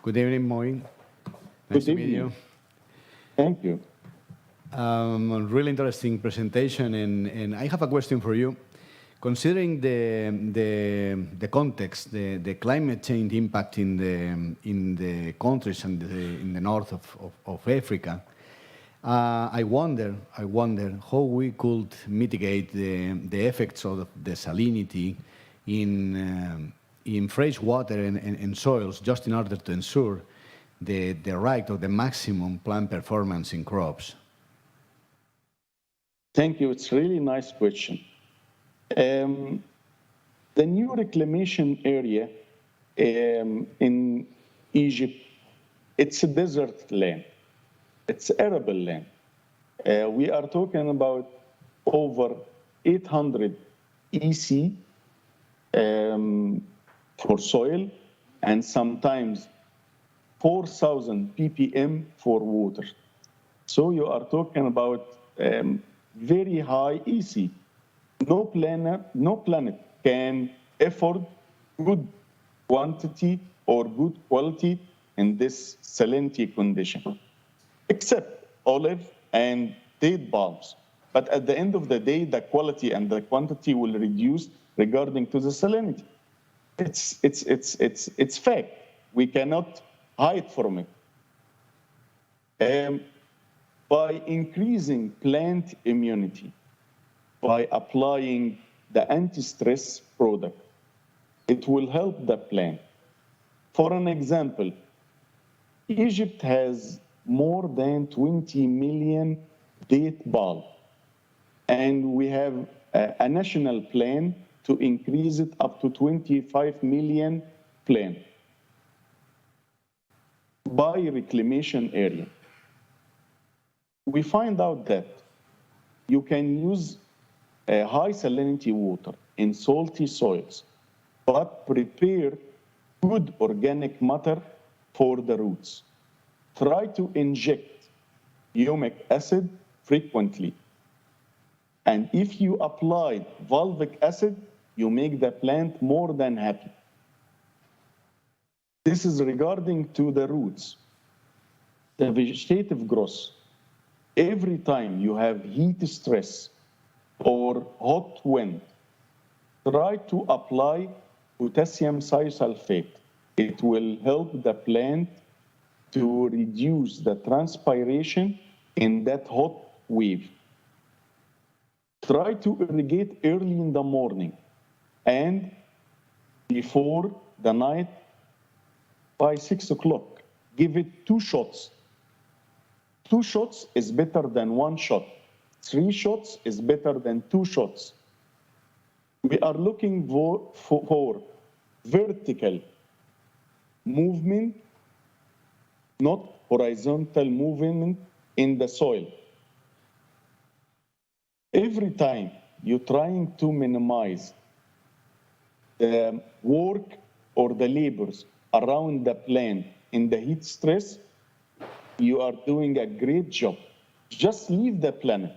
Good evening, Mongi. Nice to meet you. Thank you. A really interesting presentation, and I have a question for you. Considering the context, the climate change impact in the countries and in the north of Africa, I wonder how we could mitigate the effects of the salinity in fresh water and soils, just in order to ensure the right of the maximum plant performance in crops. Thank you. It's a really nice question. The new reclamation area in Egypt, it's a desert land. It's arable land. We are talking about over 800 EC for soil, and sometimes 4,000 ppm for water. So you are talking about very high EC. No planet can afford good quantity or good quality in this salinity condition, except olive and date palms. But at the end of the day, the quality and the quantity will reduce regarding to the salinity. It's fact. We cannot hide from it. By increasing plant immunity, by applying the anti-stress product, it will help the plant. For an example, Egypt has more than 20 million date bulb, and we have a national plan to increase it up to 25 million plant by reclamation area. We find out that you can use high salinity water in salty soils, but prepare good organic matter for the roots. Try to inject humic acid frequently. And if you apply fulvic acid, you make the plant more than happy. This is regarding to the roots. The vegetative growth. Every time you have heat stress or hot wind, try to apply potassium thiosulfate. It will help the plant to reduce the transpiration in that hot wave. Try to irrigate early in the morning and before the night by 6 o'clock. Give it 2 shots. 2 shots is better than 1 shot. 3 shots is better than 2 shots. We are looking for vertical movement, not horizontal movement in the soil. Every time you're trying to minimize the work or the labors around the plant in the heat stress, you are doing a great job. Just leave the planet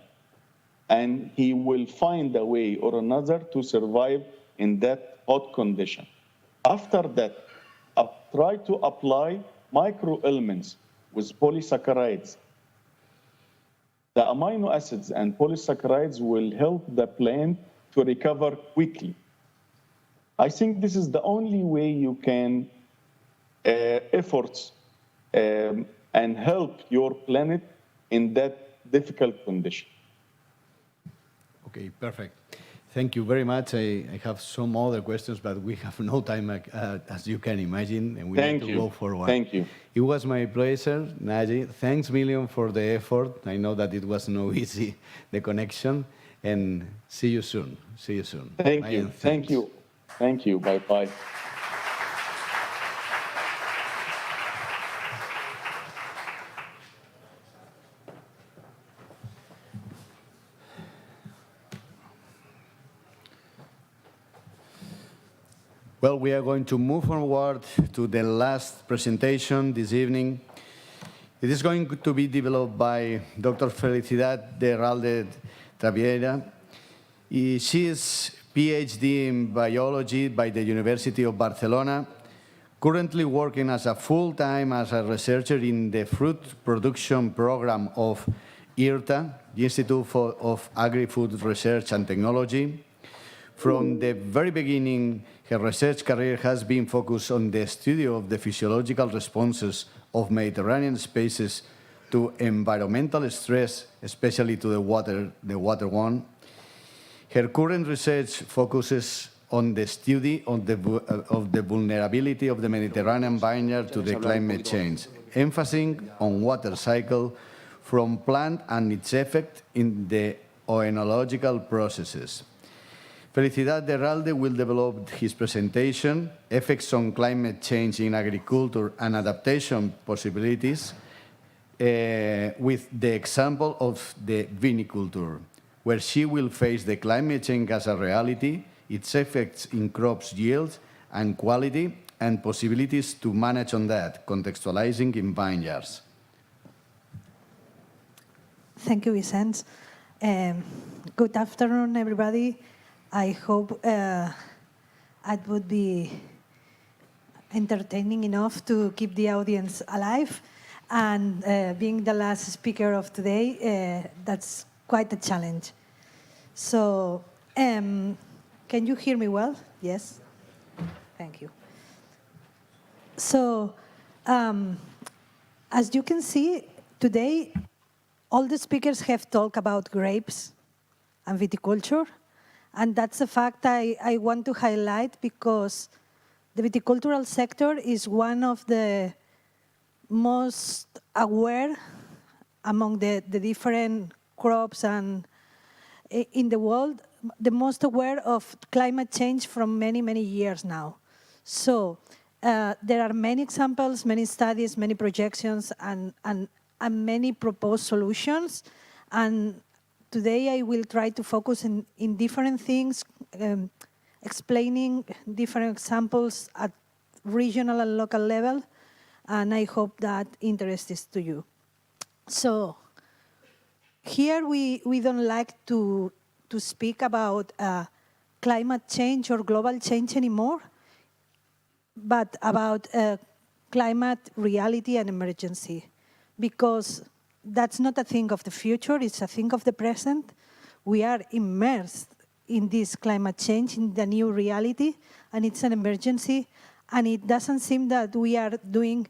and he will find a way or another to survive in that hot condition. After that, try to apply microelements with polysaccharides. The amino acids and polysaccharides will help the plant to recover quickly. I think this is the only way you can efforts and help your planet in that difficult condition. Okay, perfect. Thank you very much. I have some other questions, but we have no time, as you can imagine, and we need to go forward. Thank you. It was my pleasure, Nagi. Thanks million for the effort. I know that it was no easy, the connection, and see you soon. See you soon. Thank you. Thank you. Thank you. Bye-bye. Well, we are going to move forward to the last presentation this evening. It is going to be developed by Dr. Felicidad de Herralde Traviera. She is PhD in biology by the University of Barcelona, currently working as a full-time as a researcher in the fruit production program of IRTA, the Institute of Agri-Food Research and Technology. From the very beginning, her research career has been focused on the study of the physiological responses of Mediterranean species to environmental stress, especially to the water one. Her current research focuses on the study of the vulnerability of the Mediterranean vineyard to the climate change, emphasizing on water cycle from plant and its effect in the oenological processes. Felicidad de Herralde will develop his presentation, Effects on Climate Change in Agriculture and Adaptation Possibilities, with the example of the viticulture, where she will face the climate change as a reality, its effects in crops yield and quality, and possibilities to manage on that, contextualizing in vineyards. Thank you, Vicente. Good afternoon, everybody. I hope it would be entertaining enough to keep the audience alive. And being the last speaker of today, that's quite a challenge. So, can you hear me well? Yes? Thank you. So, as you can see, today, all the speakers have talked about grapes and viticulture. And that's a fact I want to highlight because the viticultural sector is one of the most aware among the different crops and in the world, the most aware of climate change from many, many years now. So there are many examples, many studies, many projections, and many proposed solutions. And today I will try to focus in different things, explaining different examples at regional and local level, and I hope that interests to you. So here we don't like to speak about climate change or global change anymore, but about climate reality and emergency, because that's not a thing of the future, it's a thing of the present. We are immersed in this climate change, in the new reality, and it's an emergency, and it doesn't seem that we are doing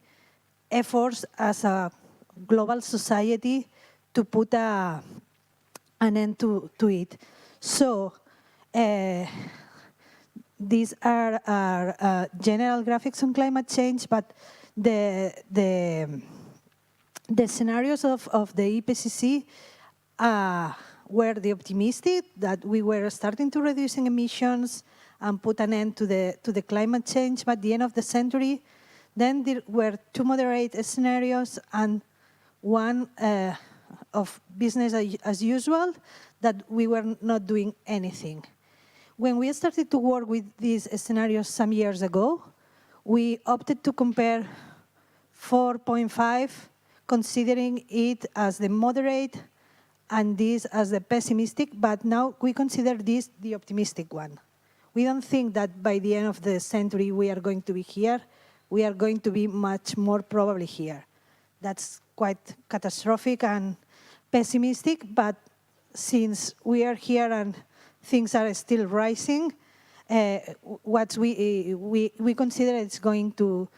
efforts as a global society to put an end to it. So these are general graphics on climate change, but the scenarios of the IPCC were the optimistic, that we were starting to reducing emissions and put an end to the climate change by the end of the century. Then there were two moderate scenarios and one of business as usual, that we were not doing anything. When we started to work with these scenarios some years ago, we opted to compare 4.5, considering it as the moderate and this as the pessimistic, but now we consider this the optimistic one. We don't think that by the end of the century we are going to be here. We are going to be much more probably here. That's quite catastrophic and pessimistic, but since we are here and things are still rising, what we consider it's going to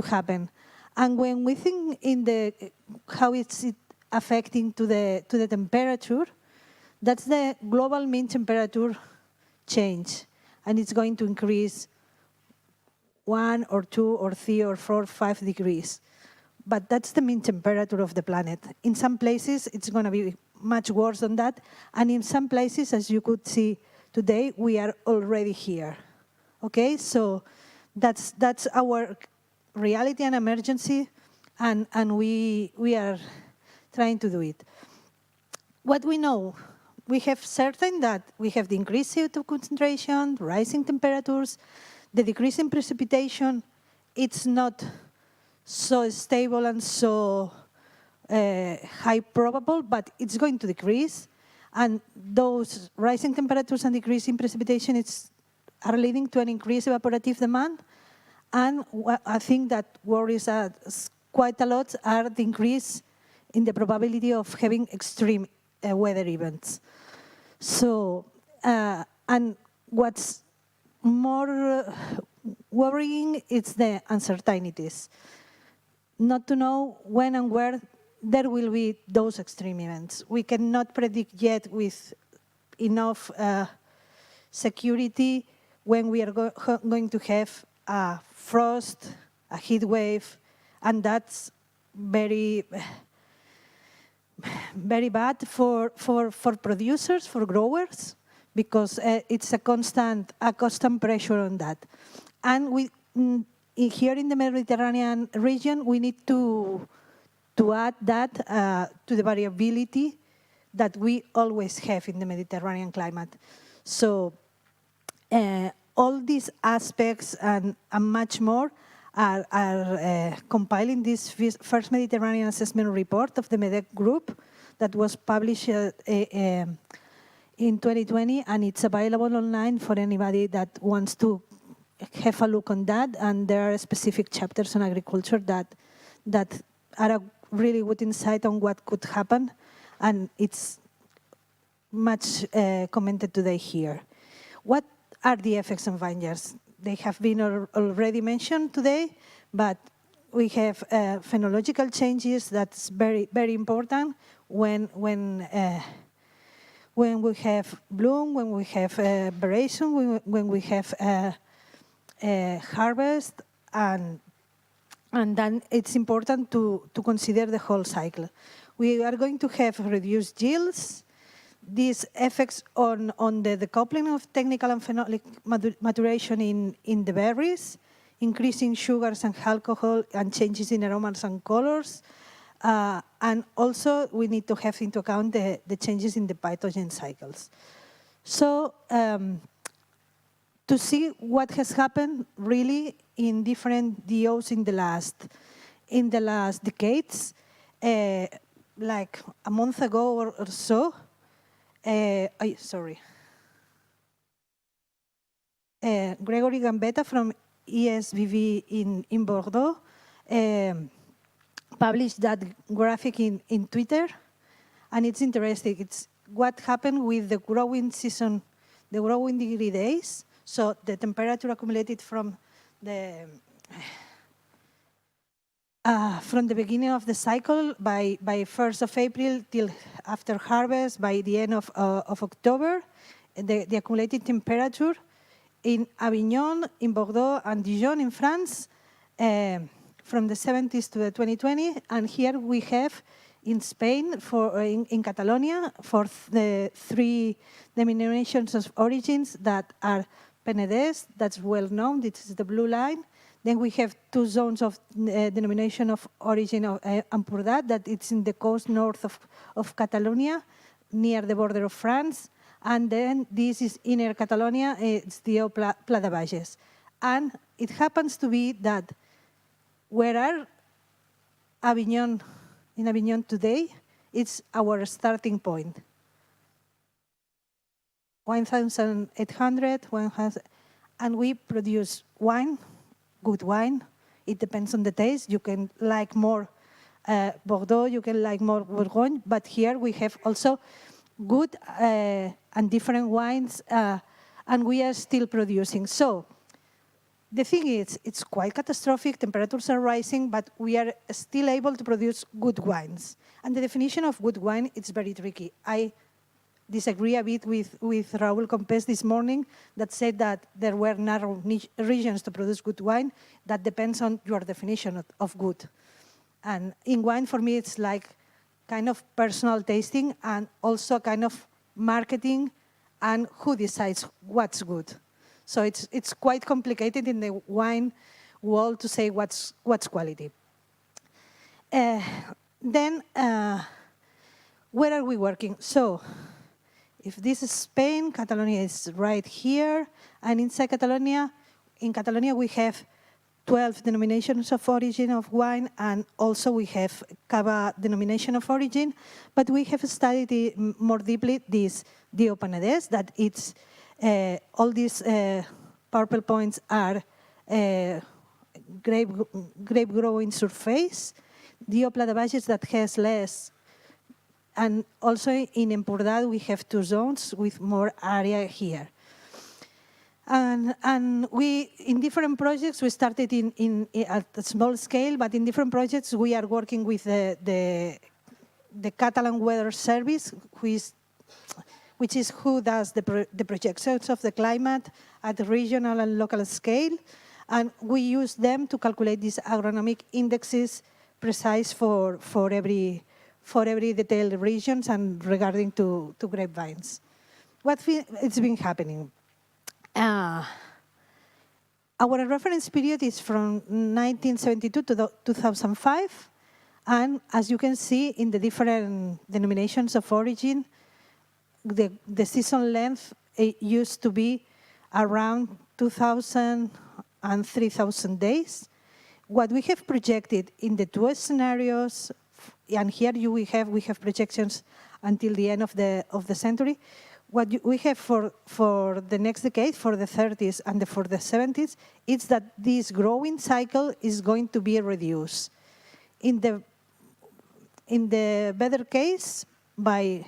happen. And when we think in how it's affecting to the temperature, that's the global mean temperature change, and it's going to increase 1 or 2 or 3 or 4 or 5 degrees. But that's the mean temperature of the planet. In some places, it's going to be much worse than that, and in some places, as you could see today, we are already here. Okay, so that's our reality and emergency, and we are trying to do it. What we know, we have certain that we have the increased CO2 concentration, rising temperatures, the decrease in precipitation. It's not so stable and so high probable, but it's going to decrease. And those rising temperatures and decreasing precipitation are leading to an increased evaporative demand. And I think that worries us quite a lot are the increase in the probability of having extreme weather events. So, and what's more worrying is the uncertainties. Not to know when and where there will be those extreme events. We cannot predict yet with enough security when we are going to have a frost, a heat wave, and that's very bad for producers, for growers, because it's a constant pressure on that. And here in the Mediterranean region, we need to add that to the variability that we always have in the Mediterranean climate. So all these aspects and much more are compiling this first Mediterranean assessment report of the MEDEC group that was published in 2020, and it's available online for anybody that wants to have a look on that. And there are specific chapters on agriculture that are a really good insight on what could happen, and it's much commented today here. What are the effects on vineyards? They have been already mentioned today, but we have phenological changes that's very, very important when we have bloom, when we have variation, when we have harvest, and then it's important to consider the whole cycle. We are going to have reduced yields. These effects on the decoupling of technical and phenolic maturation in the berries, increasing sugars and alcohol, and changes in aromas and colors. And also, we need to have into account the changes in the pathogen cycles. So, to see what has happened really in different DOs in the last decades, like a month ago or so, Gregory Gambetta from ESVV in Bordeaux published that graphic in Twitter, and it's interesting. It's what happened with the growing season the growing degree days, so the temperature accumulated from the beginning of the cycle by 1st of April till after harvest, by the end of October, the accumulated temperature in Avignon, in Bordeaux, and Dijon in France, from the 70s to the 2020, and here we have in Spain, in Catalonia, for the 3 denominations of origins that are Penedès, that's well known, this is the blue line. Then we have 2 zones of denomination of origin of Empordà, that it's in the coast north of Catalonia, near the border of France. And then this is inner Catalonia, it's the Pla de Bages. And it happens to be that where are Avignon, in Avignon today, it's our starting point. 1,800, and we produce wine, good wine. It depends on the taste. You can like more Bordeaux, you can like more Bourgogne, but here we have also good and different wines, and we are still producing. So the thing is, it's quite catastrophic, temperatures are rising, but we are still able to produce good wines. And the definition of good wine, it's very tricky. I disagree a bit with Raúl Compés this morning that said that there were narrow niche regions to produce good wine. That depends on your definition of good. And in wine, for me, it's like kind of personal tasting and also kind of marketing and who decides what's good. So it's quite complicated in the wine world to say what's quality. Then, where are we working? So, if this is Spain, Catalonia is right here, and inside Catalonia, in Catalonia we have 12 denominations of origin of wine, and also we have Cava denomination of origin, but we have studied more deeply this Dio Penedès, that it's all these purple points are grape growing surface. Dio Pla de Bages that has less, and also in Empordà we have 2 zones with more area here. And we, in different projects, we started at a small scale, but in different projects we are working with the Catalan Weather Service, which is who does the projections of the climate at the regional and local scale. And we use them to calculate these agronomic indexes precise for every detailed regions and regarding to grapevines. It's been happening? Our reference period is from 1972 to 2005. And as you can see in the different denominations of origin, the season length used to be around 2,000 and 3,000 days. What we have projected in the 2 scenarios, and here we have projections until the end of the century. What we have for the next decade, for the 30s and for the 70s, is that this growing cycle is going to be reduced. In the better case, by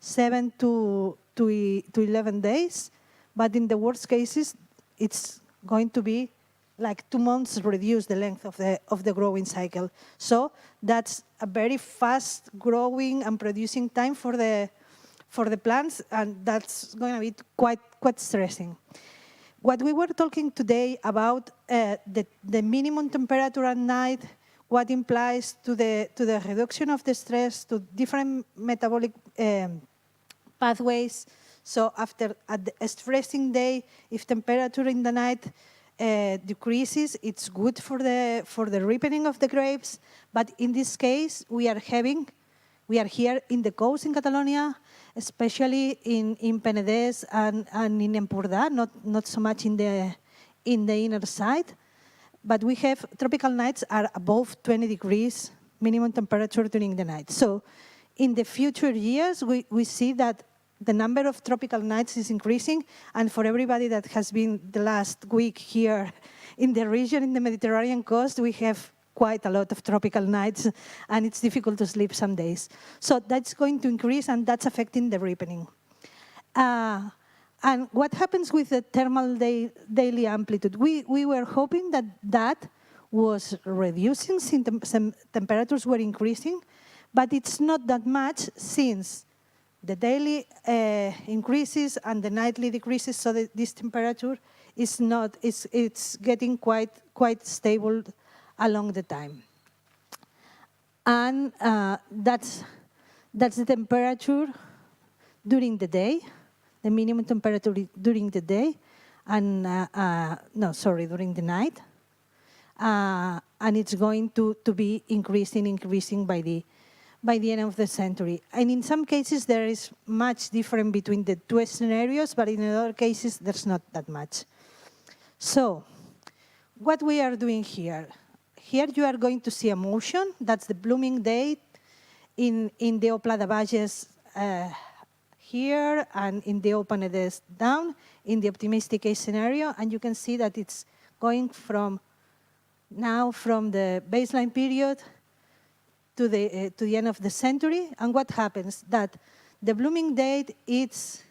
7 to 11 days, but in the worst cases, it's going to be like 2 months reduce the length of the growing cycle. So that's a very fast growing and producing time for the plants, and that's going to be quite stressing. What we were talking today about the minimum temperature at night, what implies to the reduction of the stress, to different metabolic pathways. So after a stressing day, if temperature in the night decreases, it's good for the ripening of the grapes. But in this case, we are here in the coast in Catalonia, especially in Penedès and in Empordà, not so much in the inner side. But we have tropical nights are above 20 degrees minimum temperature during the night. So in the future years, we see that the number of tropical nights is increasing, and for everybody that has been the last week here in the region, in the Mediterranean coast, we have quite a lot of tropical nights, and it's difficult to sleep some days. So that's going to increase, and that's affecting the ripening. And what happens with the thermal daily amplitude? We were hoping that that was reducing since temperatures were increasing, but it's not that much since the daily increases and the nightly decreases, so that this temperature is not, it's getting quite stable along the time. And that's the temperature during the day, the minimum temperature during the day, and during the night. And it's going to be increasing by the end of the century. And in some cases, there is much different between the two scenarios, but in other cases, there's not that much. So what we are doing here, you are going to see a motion. That's the blooming date in the Opla de Bages here, and in the Open down, in the optimistic case scenario. And you can see that it's going from the baseline period to the end of the century. And what happens? That the blooming date is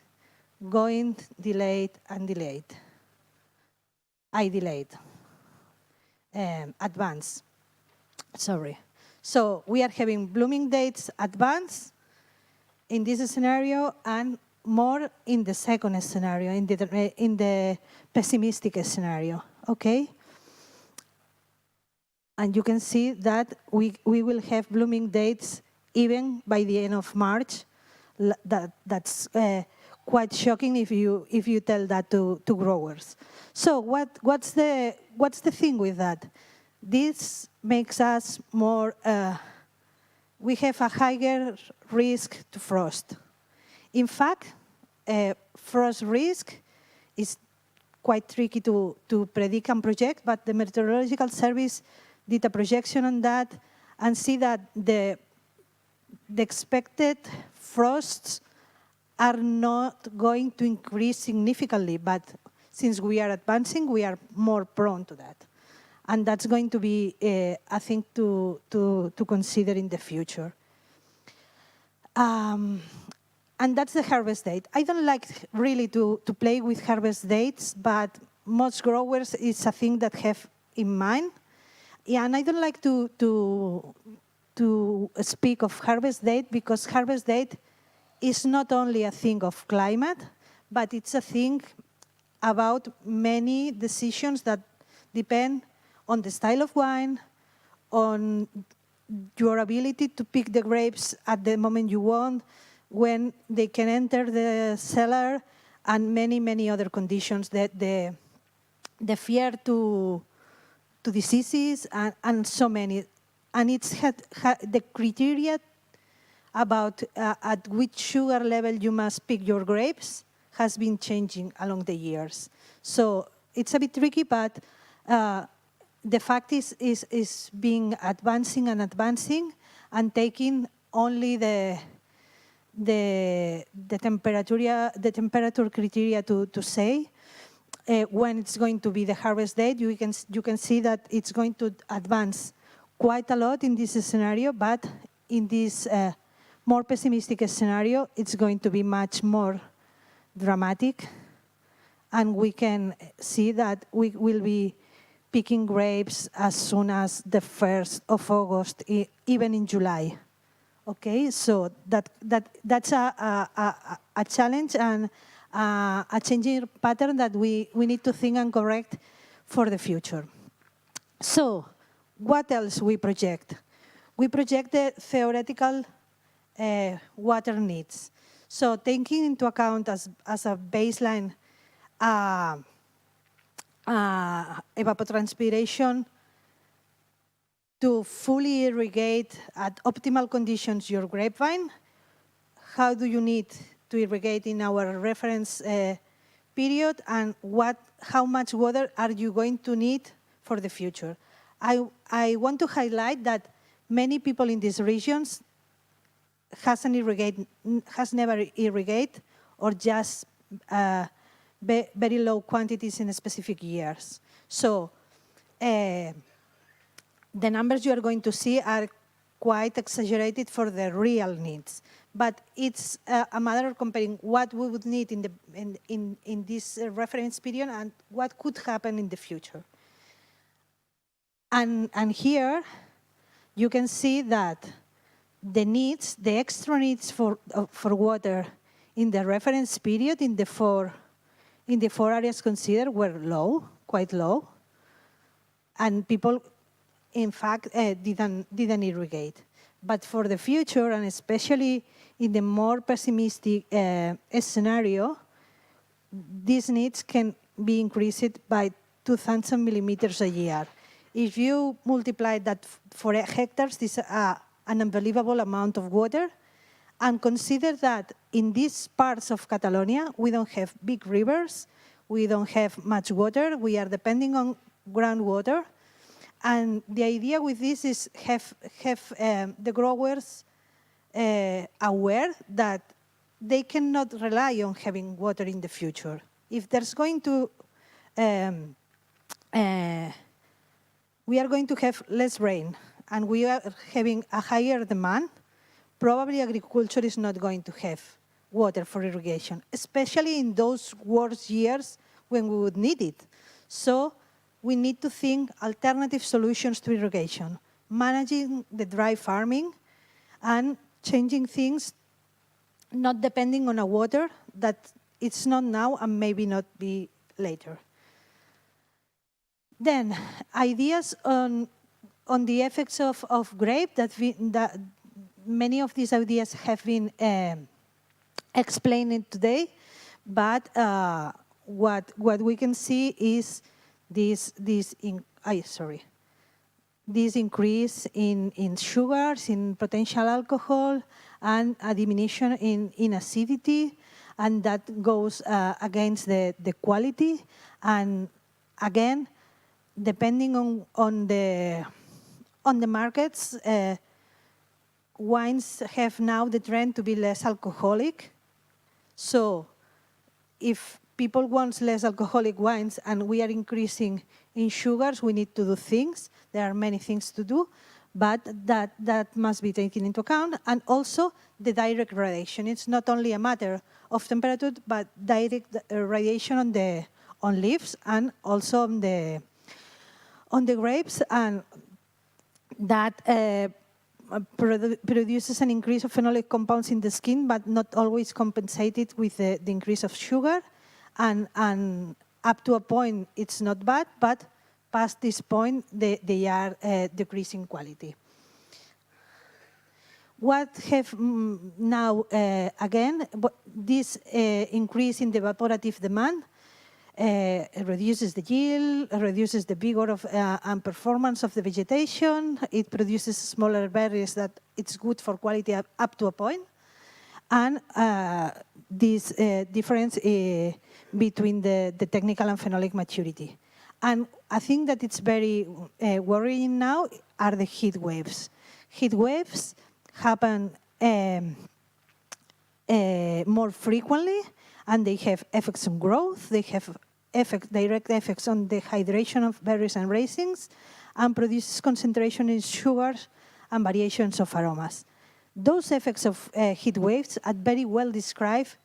going delayed and delayed. Advance. Sorry. So we are having blooming dates advance in this scenario, and more in the second scenario, in the pessimistic scenario. Okay. And you can see that we will have blooming dates even by the end of March. That's quite shocking if you tell that to growers. So what's the thing with that? This makes us more. We have a higher risk to frost. In fact, frost risk is quite tricky to predict and project, but the Meteorological Service did a projection on that and see that the expected frosts are not going to increase significantly, but since we are advancing, we are more prone to that. And that's going to be a thing to consider in the future. And that's the harvest date. I don't like really to play with harvest dates, but most growers, it's a thing that have in mind. Yeah, and I don't like to speak of harvest date, because harvest date is not only a thing of climate, but it's a thing about many decisions that depend on the style of wine, on your ability to pick the grapes at the moment you want, when they can enter the cellar, and many, many other conditions, that the fear to diseases, and so many. And it's the criteria about at which sugar level you must pick your grapes has been changing along the years. So it's a bit tricky, but the fact is being advancing and taking only the temperature criteria to say when it's going to be the harvest date. You can see that it's going to advance quite a lot in this scenario, but in this more pessimistic scenario, it's going to be much more dramatic. And we can see that we will be picking grapes as soon as the 1st of August, even in July. Okay, so that's a challenge and a changing pattern that we need to think and correct for the future. So what else we project? We project the theoretical water needs. So taking into account as a baseline evapotranspiration to fully irrigate at optimal conditions your grapevine. How do you need to irrigate in our reference period, and how much water are you going to need for the future? I want to highlight that many people in these regions has never irrigated, or just very low quantities in specific years. So the numbers you are going to see are quite exaggerated for the real needs. but it's a matter of comparing what we would need in this reference period and what could happen in the future. And here you can see that the needs, the extra needs for water in the reference period in the four areas considered were low, quite low, and people, in fact, didn't irrigate. But for the future, and especially in the more pessimistic scenario, these needs can be increased by 2,000 millimeters a year. If you multiply that for hectares, this is an unbelievable amount of water. And consider that in these parts of Catalonia, we don't have big rivers, we don't have much water, we are depending on groundwater. And the idea with this is have the growers aware that they cannot rely on having water in the future. If there's going to, we are going to have less rain and we are having a higher demand, probably agriculture is not going to have water for irrigation, especially in those worst years when we would need it. So we need to think alternative solutions to irrigation, managing the dry farming and changing things, not depending on a water that it's not now and maybe not be later. Then, ideas on the effects of grape that many of these ideas have been explained today, but what we can see is this increase in sugars, in potential alcohol, and a diminution in acidity, and that goes against the quality. And again, depending on the markets, wines have now the trend to be less alcoholic. So if people want less alcoholic wines and we are increasing in sugars, we need to do things. There are many things to do, but that must be taken into account. And also the direct radiation. It's not only a matter of temperature, but direct radiation on leaves and also on the grapes, and that produces an increase of phenolic compounds in the skin, but not always compensated with the increase of sugar. And up to a point, it's not bad, but past this point, they are decreasing quality. What have now, again, this increase in the evaporative demand reduces the yield, reduces the vigor of and performance of the vegetation. It produces smaller berries that it's good for quality up to a point. And this difference between the technical and phenolic maturity. And I think that it's very worrying now are the heat waves. Heat waves happen more frequently, and they have effects on growth, they have direct effects on the hydration of berries and raisins, and produces concentration in sugars and variations of aromas. Those effects of heat waves are very well described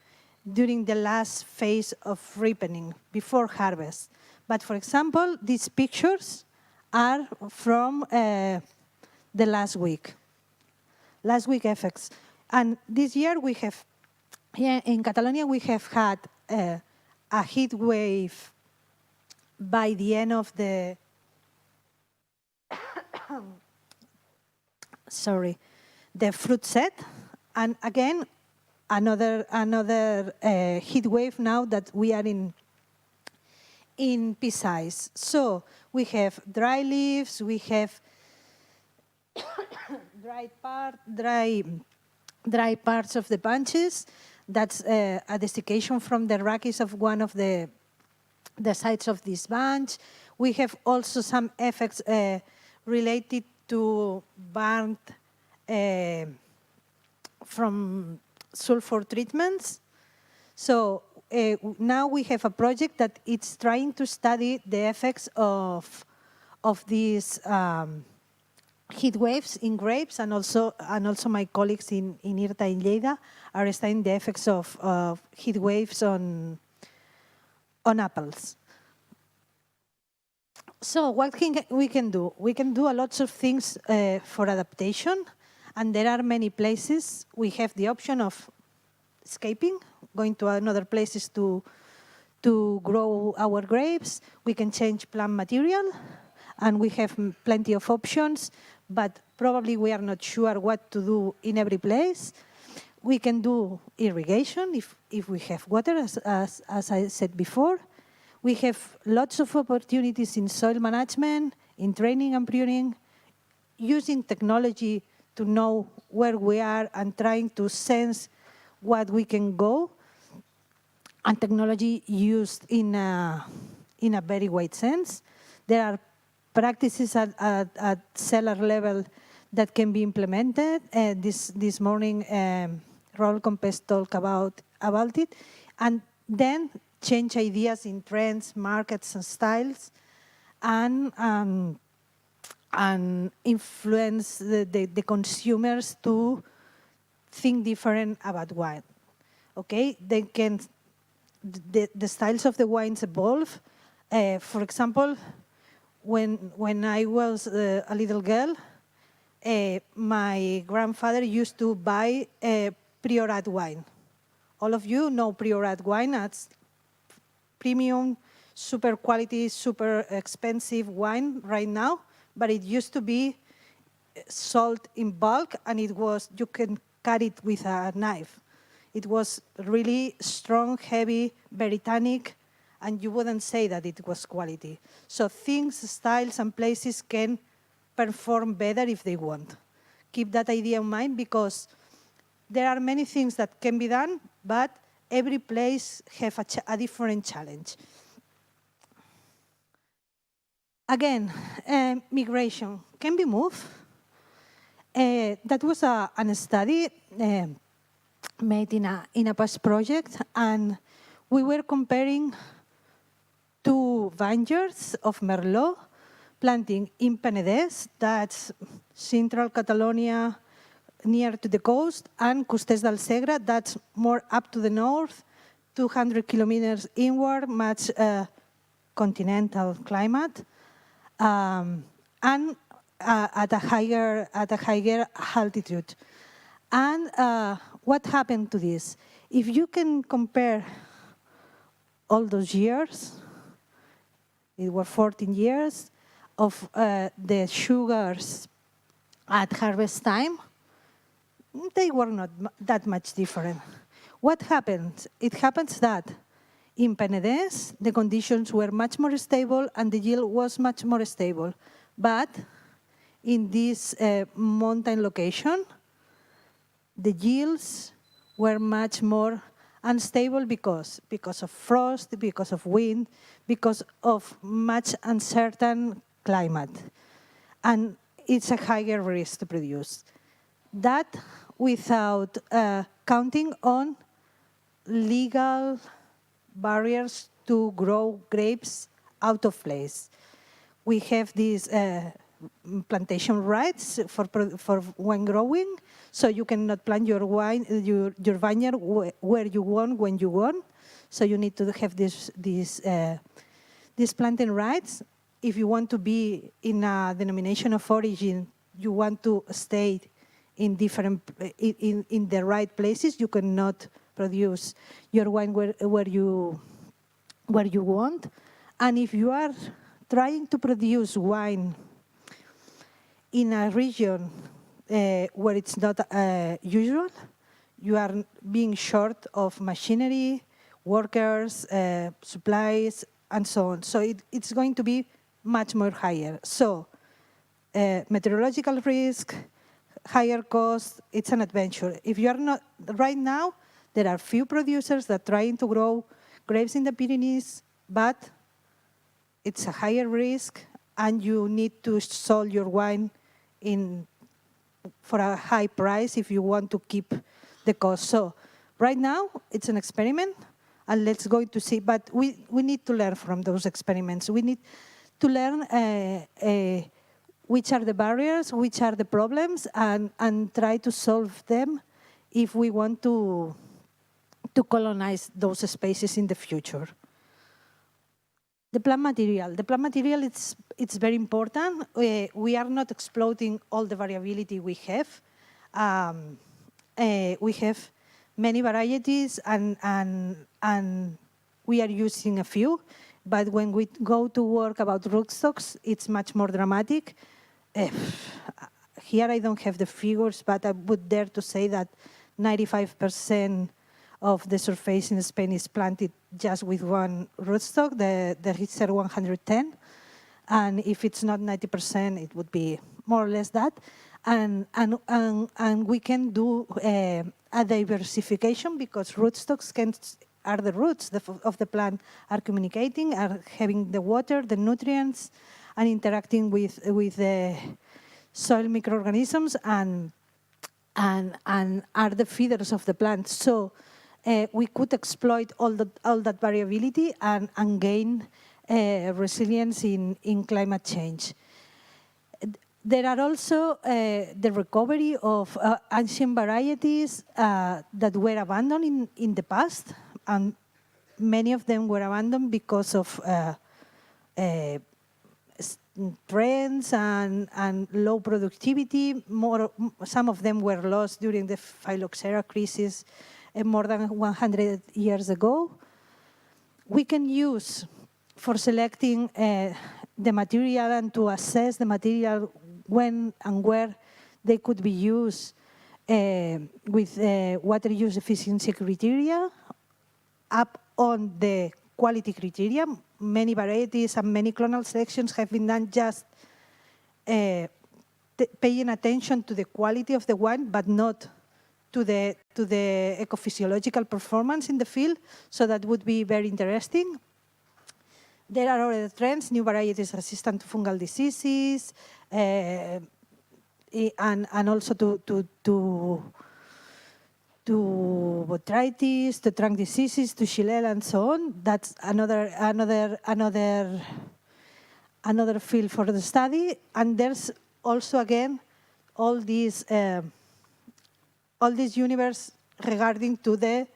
during the last phase of ripening, before harvest. But for example, these pictures are from the last week effects. And this year we have, here in Catalonia, we have had a heat wave by the end of the, the fruit set. And again, another heat wave now that we are in pea size. So we have dry leaves, we have dry parts of the bunches. That's a desiccation from the rachis of one of the sides of this bunch. We have also some effects related to burnt from sulfur treatments. So now we have a project that it's trying to study the effects of these heat waves in grapes, and also my colleagues in IRTA in Lleida are studying the effects of heat waves on apples. So what we can do? We can do a lot of things for adaptation, and there are many places. We have the option of escaping, going to another places to grow our grapes. We can change plant material, and we have plenty of options, but probably we are not sure what to do in every place. We can do irrigation if we have water, as I said before. We have lots of opportunities in soil management, in training and pruning, using technology to know where we are and trying to sense what we can go, and technology used in a very wide sense. There are practices at cellar level that can be implemented. This morning, Raul Compes talked about it, and then change ideas in trends, markets, and styles, and influence the consumers to think different about wine. Okay, they can. The styles of the wines evolve. For example, when I was a little girl, my grandfather used to buy Priorat wine. All of you know Priorat wine as premium, super quality, super expensive wine right now, but it used to be sold in bulk, and you can cut it with a knife. It was really strong, heavy, very tannic, and you wouldn't say that it was quality. So things, styles, and places can perform better if they want. Keep that idea in mind, because there are many things that can be done, but every place have a different challenge. Again, migration. Can we move? That was a study made in a past project, and we were comparing two vineyards of Merlot planting in Penedès, that's central Catalonia, near to the coast, and Costers del Segre, that's more up to the north, 200 kilometers inward, much continental climate, and at a higher altitude. And what happened to this? If you can compare all those years, it were 14 years of the sugars at harvest time, they were not that much different. What happened? It happens that in Penedès, the conditions were much more stable and the yield was much more stable. But in this mountain location, the yields were much more unstable because of frost, because of wind, because of much uncertain climate. And it's a higher risk to produce. That without counting on legal barriers to grow grapes out of place. We have these plantation rights for wine growing, so you cannot plant your vineyard where you want, when you want. So you need to have these planting rights. If you want to be in a denomination of origin, you want to stay in the right places. You cannot produce your wine where you want. And if you are trying to produce wine in a region where it's not usual, you are being short of machinery, workers, supplies, and so on. So it's going to be much more higher. So meteorological risk, higher cost, it's an adventure. If you are not, right now, there are few producers that are trying to grow grapes in the Pyrenees, but it's a higher risk, and you need to sell your wine for a high price if you want to keep the cost. So right now, it's an experiment, and let's go to see. But we need to learn from those experiments. We need to learn which are the barriers, which are the problems, and try to solve them if we want to colonize those spaces in the future. The plant material. The plant material, it's very important. We are not exploiting all the variability we have. We have many varieties, and we are using a few. But when we go to work about rootstocks, it's much more dramatic. Here I don't have the figures, but I would dare to say that 95% of the surface in Spain is planted just with one rootstock, the Richter 110. And if it's not 90%, it would be more or less that. And we can do a diversification because rootstocks are the roots of the plant, are communicating, are having the water, the nutrients, and interacting with the soil microorganisms and are the feeders of the plant. So we could exploit all that variability and gain resilience in climate change. There are also the recovery of ancient varieties that were abandoned in the past, and many of them were abandoned because of trends and low productivity. Some of them were lost during the phylloxera crisis more than 100 years ago. We can use for selecting the material and to assess the material when and where they could be used with water use efficiency criteria up on the quality criteria. Many varieties and many clonal selections have been done just paying attention to the quality of the wine, but not to the ecophysiological performance in the field. So that would be very interesting. There are other trends, new varieties resistant to fungal diseases, and also to botrytis, to trunk diseases, to Shigella, and so on. That's another field for the study. And there's also, again, all this universe regarding to the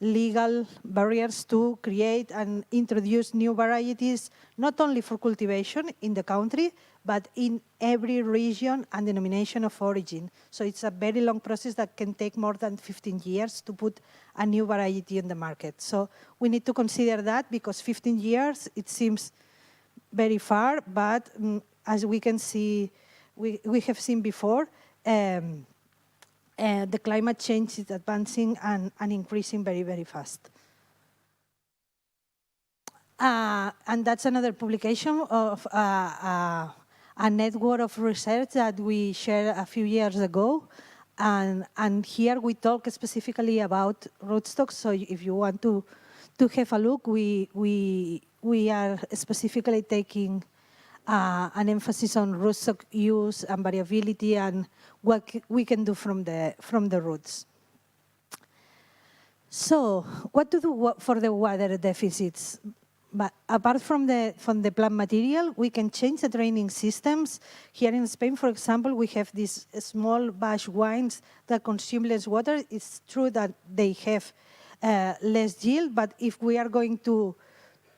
legal barriers to create and introduce new varieties, not only for cultivation in the country, but in every region and denomination of origin. So it's a very long process that can take more than 15 years to put a new variety in the market. So we need to consider that because 15 years, it seems very far, but as we can see, we have seen before, the climate change is advancing and increasing very, very fast. And that's another publication of a network of research that we shared a few years ago. And here we talk specifically about rootstocks. So if you want to have a look, we are specifically taking an emphasis on rootstock use and variability and what we can do from the roots. So what to do for the water deficits? But apart from the plant material, we can change the draining systems. Here in Spain, for example, we have these small batch wines that consume less water. It's true that they have less yield, but if we are going to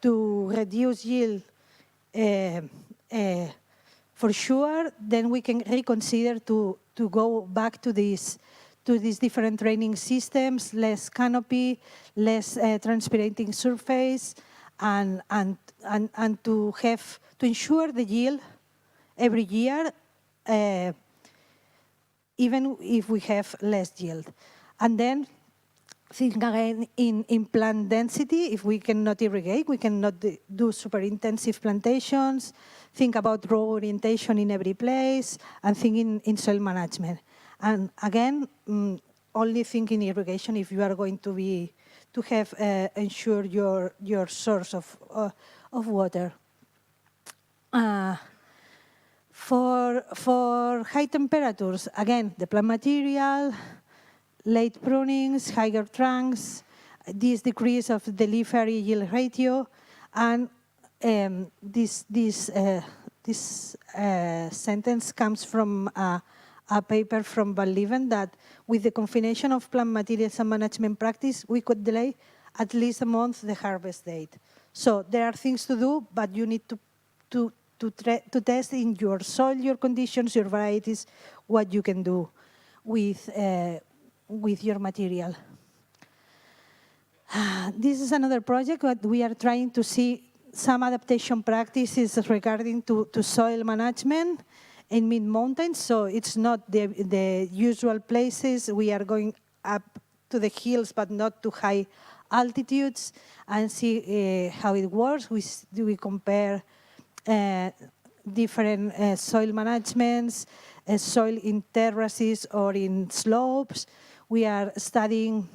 reduce yield for sure, then we can reconsider to go back to these different draining systems, less canopy, less transpirating surface, and to ensure the yield every year, even if we have less yield. And then think again in plant density. If we cannot irrigate, we cannot do super intensive plantations, think about row orientation in every place, and think in soil management. And again, only think in irrigation if you are going to have ensure your source of water. For high temperatures, again, the plant material, late prunings, higher trunks, this decrease of the leaf area yield ratio, and this This sentence comes from a paper from Van Leeuwen that with the combination of plant materials and management practice, we could delay at least a month the harvest date. So there are things to do, but you need to test in your soil, your conditions, your varieties, what you can do with your material. This is another project that we are trying to see some adaptation practices regarding to soil management in mid-mountains. So it's not the usual places. We are going up to the hills, but not to high altitudes, and see how it works. We compare different soil managements, soil in terraces or in slopes. We are studying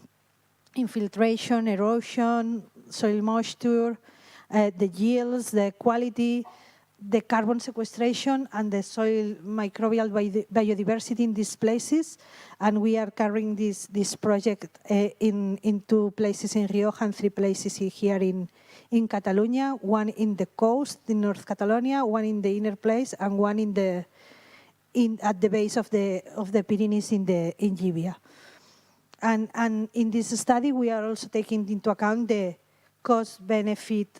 infiltration, erosion, soil moisture, the yields, the quality, the carbon sequestration, and the soil microbial biodiversity in these places. And we are carrying this project in 2 places in Rioja and 3 places here in Catalonia, one in the coast in North Catalonia, one in the inner place, and one at the base of the Pyrenees in Llivia. And in this study, we are also taking into account the cost-benefit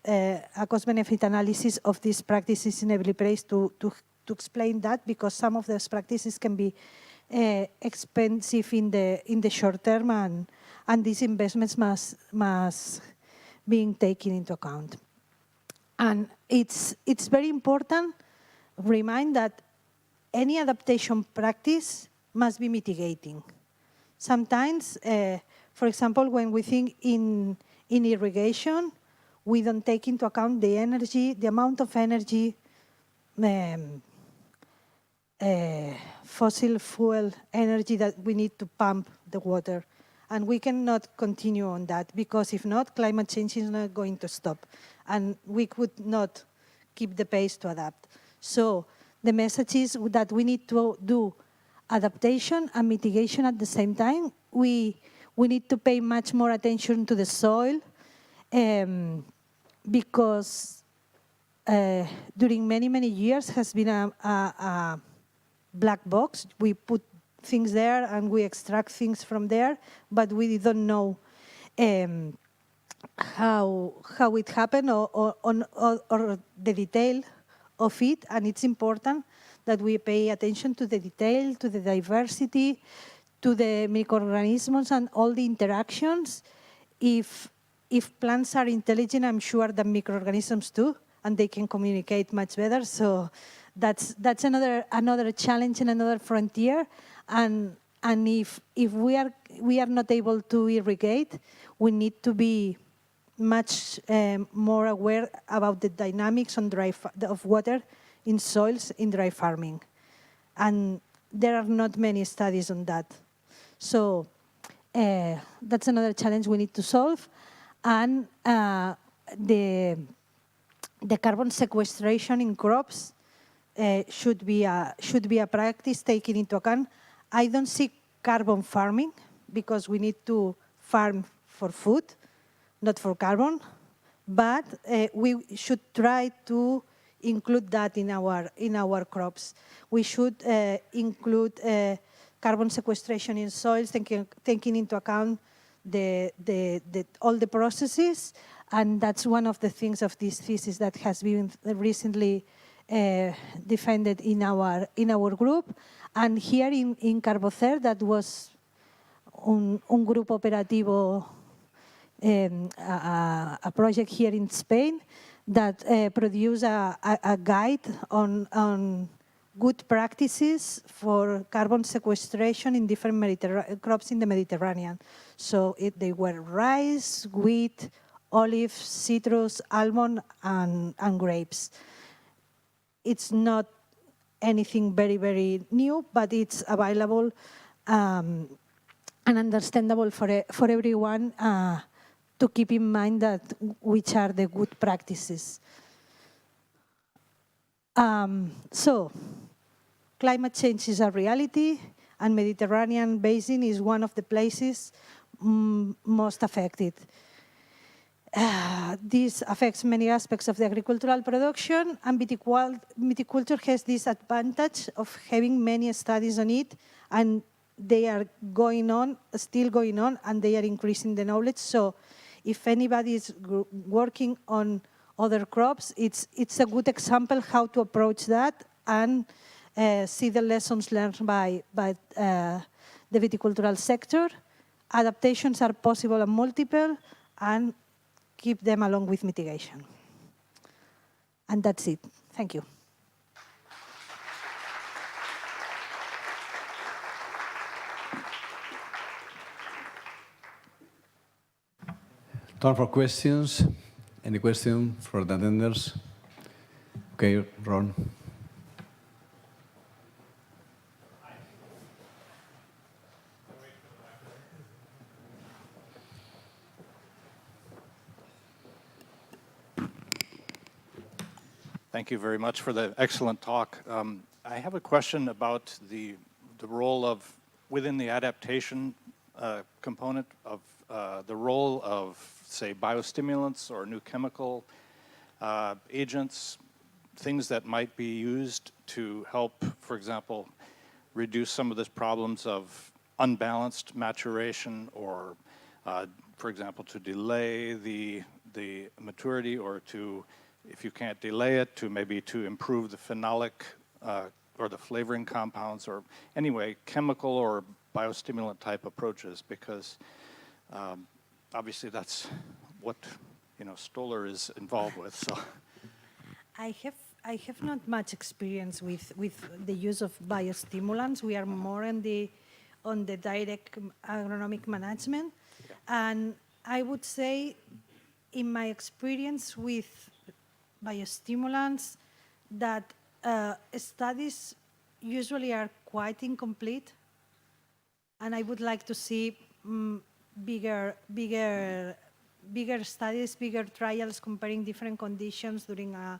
analysis of these practices in every place to explain that, because some of those practices can be expensive in the short term, and these investments must be taken into account. And it's very important to remind that any adaptation practice must be mitigating. Sometimes, for example, when we think in irrigation, we don't take into account the energy, the amount of energy, fossil fuel energy that we need to pump the water. And we cannot continue on that, because if not, climate change is not going to stop. And we could not keep the pace to adapt. So the message is that we need to do adaptation and mitigation at the same time. We need to pay much more attention to the soil, because during many years has been a black box. We put things there and we extract things from there, but we don't know how it happened or the detail of it. And it's important that we pay attention to the detail, to the diversity, to the microorganisms and all the interactions. If plants are intelligent, I'm sure that microorganisms too, and they can communicate much better. So that's another challenge and another frontier. And if we are not able to irrigate, we need to be much more aware about the dynamics of water in soils in dry farming. And there are not many studies on that. So that's another challenge we need to solve. And the carbon sequestration in crops should be a practice taken into account. I don't see carbon farming, because we need to farm for food, not for carbon. But we should try to include that in our crops. We should include carbon sequestration in soils, taking into account all the processes, and that's one of the things of this thesis that has been recently defended in our group. And here in Carbocer, that was un grupo operativo, a project here in Spain that produced a guide on good practices for carbon sequestration in different crops in the Mediterranean. So they were rice, wheat, olive, citrus, almond, and grapes. It's not anything very new, but it's available and understandable for everyone to keep in mind that which are the good practices. So climate change is a reality, and Mediterranean basin is one of the places most affected. This affects many aspects of the agricultural production, and viticulture has this advantage of having many studies on it, and they are going on, still going on, and they are increasing the knowledge. So if anybody is working on other crops, it's a good example how to approach that and see the lessons learned by the viticultural sector. Adaptations are possible and multiple, and keep them along with mitigation. And that's it. Thank you. Time for questions. Any question for the attenders? Okay, Ron. Thank you very much for the excellent talk. I have a question about the role of, within the adaptation component of the role of, say, biostimulants or new chemical agents, things that might be used to help, for example, reduce some of the problems of unbalanced maturation, or, for example, to delay the maturity, or to, if you can't delay it, to maybe to improve the phenolic or the flavoring compounds, or anyway, chemical or biostimulant type approaches, because obviously that's what Stoller is involved with. So I have not much experience with the use of biostimulants. We are more on the direct agronomic management, and I would say, in my experience with biostimulants, that studies usually are quite incomplete, and I would like to see bigger studies, bigger trials comparing different conditions during a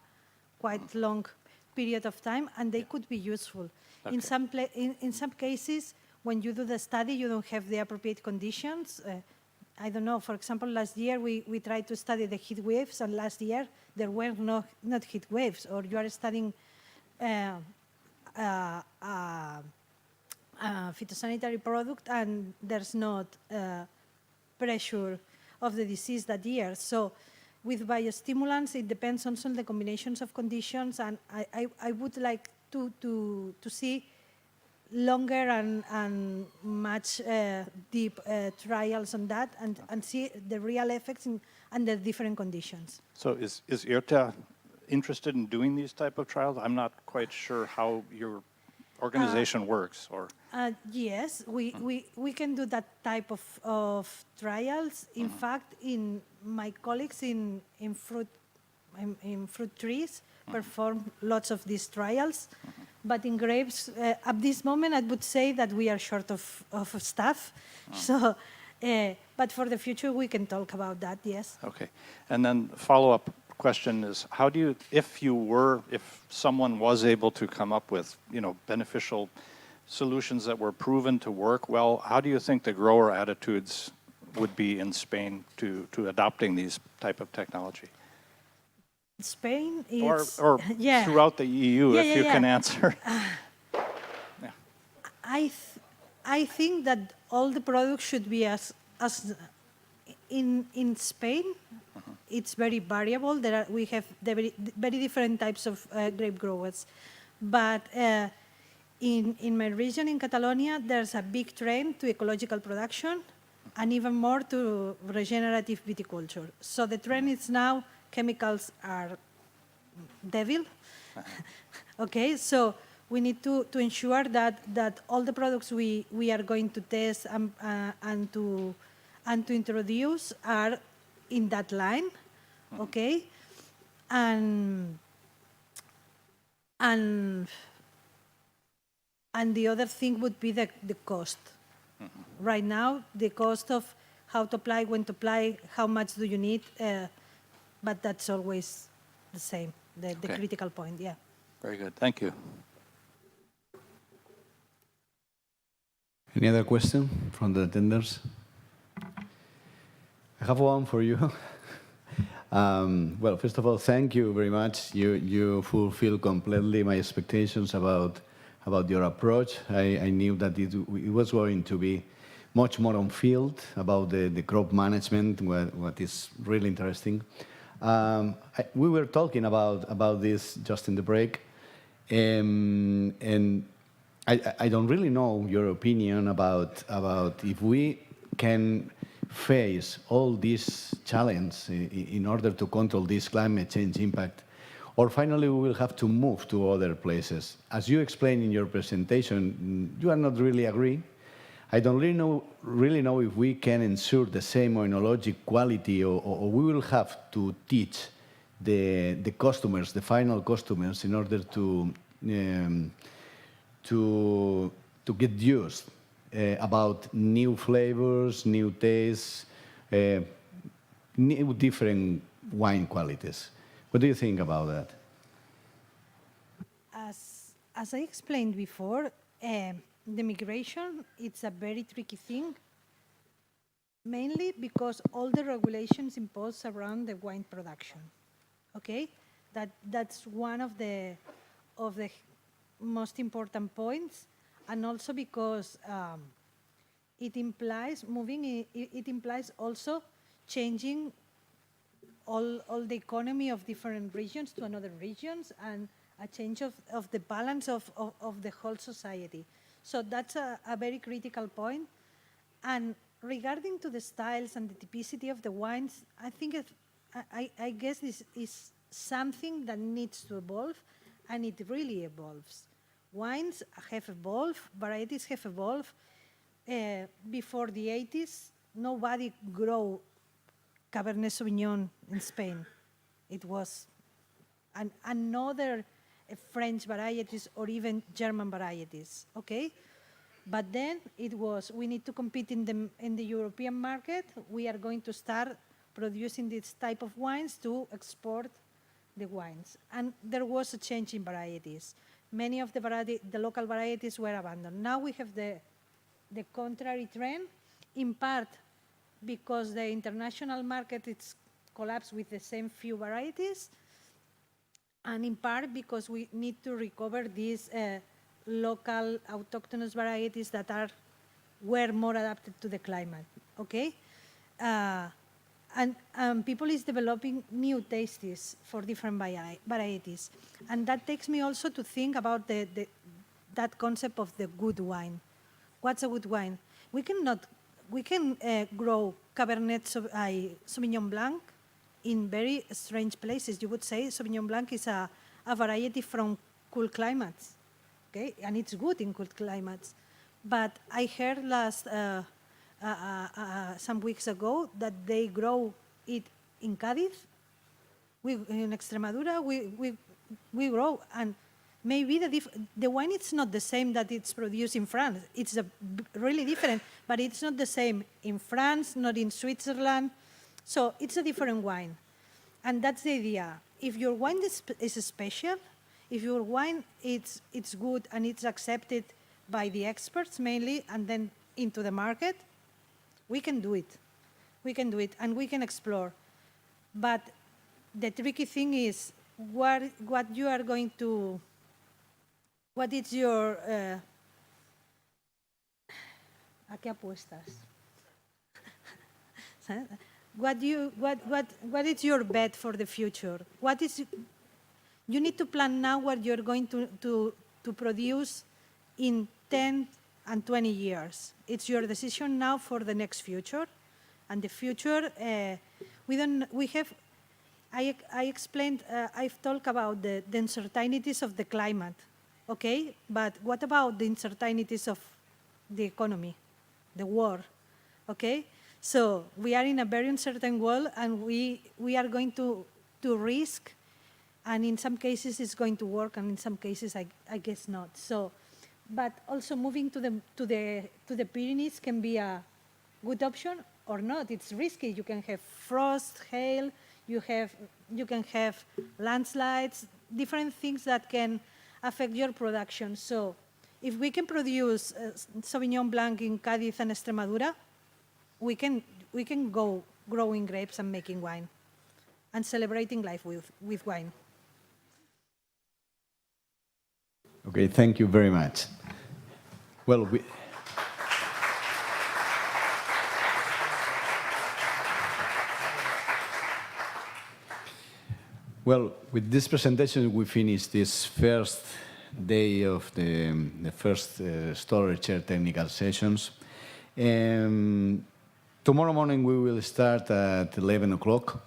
quite long period of time, and they could be useful. Okay. In some cases, when you do the study, you don't have the appropriate conditions. I don't know, for example, last year we tried to study the heat waves, and last year there were not heat waves, or you are studying phytosanitary product and there's not pressure of the disease that year. So with biostimulants, it depends also on the combinations of conditions, and I would like to see longer and much deep trials on that, and see the real effects under different conditions. So is IRTA interested in doing these type of trials? I'm not quite sure how your organization works, or yes, we can do that type of trials. In fact, in my colleagues in fruit trees perform lots of these trials, but in grapes, at this moment, I would say that we are short of staff. So, but for the future, we can talk about that. Yes. Okay, and then follow-up question is, how do you, if someone was able to come up with, beneficial solutions that were proven to work well, how do you think the grower attitudes would be in Spain to adopting these type of technology? Spain is, or yeah, throughout the EU, yeah, if you can answer. I think that all the products should be as in Spain. It's very variable. We have very different types of grape growers, but in my region in Catalonia, there's a big trend to ecological production, and even more to regenerative viticulture. So the trend is now chemicals are devil. Okay, so we need to ensure that all the products we are going to test and to introduce are in that line, okay, and the other thing would be the cost. Right now, the cost of how to apply, when to apply, how much do you need, but that's always the same, the critical point, yeah. Very good, thank you. Any other question from the attenders? I have one for you. Well, first of all, thank you very much. You fulfill completely my expectations about your approach. I knew that it was going to be much more on field about the crop management, what is really interesting. We were talking about this just in the break, and I don't really know your opinion about if we can face all these challenges in order to control this climate change impact, or finally we will have to move to other places. As you explained in your presentation, you are not really agree. I don't really know if we can ensure the same oenologic quality, or we will have to teach the customers, the final customers, in order to get used about new flavors, new tastes, new different wine qualities. What do you think about that? As I explained before, the migration, it's a very tricky thing, mainly because all the regulations imposed around the wine production. Okay, that's one of the most important points, and also because it implies it implies also changing all the economy of different regions to another regions, and a change of the balance of the whole society. So that's a very critical point. And regarding to the styles and the typicity of the wines, I think I guess this is something that needs to evolve, and it really evolves. Wines have evolved, varieties have evolved. Before the 80s, nobody grew Cabernet Sauvignon in Spain. It was another French varieties or even German varieties, okay? But then it was, we need to compete in the European market. We are going to start producing this type of wines to export the wines. And there was a change in varieties. Many of the local varieties were abandoned. Now we have the contrary trend, in part because the international market it's collapsed with the same few varieties, and in part because we need to recover these local autochthonous varieties that were more adapted to the climate, okay? And people is developing new tastes for different varieties. And that takes me also to think about that concept of the good wine. What's a good wine? We can grow Cabernet Sauvignon Blanc in very strange places. You would say Sauvignon Blanc is a variety from cool climates, okay? And it's good in cool climates. But I heard some weeks ago that they grow it in Cádiz. In Extremadura, we grow, and maybe the wine is not the same that it's produced in France. It's really different, but it's not the same in France, not in Switzerland. So it's a different wine. And that's the idea. If your wine is special, if your wine it's good and it's accepted by the experts mainly, and then into the market, we can do it. We can do it, and we can explore. But the tricky thing is what you are going to, what is your, ¿a qué apuestas? What is your bet for the future? You need to plan now what you're going to produce in 10 and 20 years. It's your decision now for the next future. And the future, I explained, I've talked about the uncertainties of the climate, okay? But what about the uncertainties of the economy, the war, okay? So we are in a very uncertain world, and we are going to risk, and in some cases it's going to work, and in some cases I guess not. So, but also moving to the Pyrenees can be a good option or not. It's risky. You can have frost, hail. You can have landslides, different things that can affect your production. So, if we can produce Sauvignon Blanc in Cádiz and Extremadura, we can go growing grapes and making wine. and celebrating life with wine. Okay, thank you very much. Well, with this presentation, we finish this first day of the first Stoller Chair Technical Sessions. Tomorrow morning, we will start at 11 o'clock,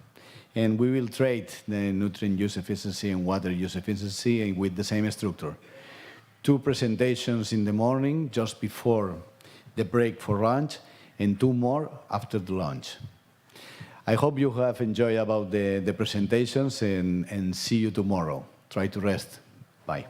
and we will trade the nutrient use efficiency and water use efficiency with the same structure. 2 presentations in the morning, just before the break for lunch, and 2 more after the lunch. I hope you have enjoyed about the presentations, and see you tomorrow. Try to rest. Bye.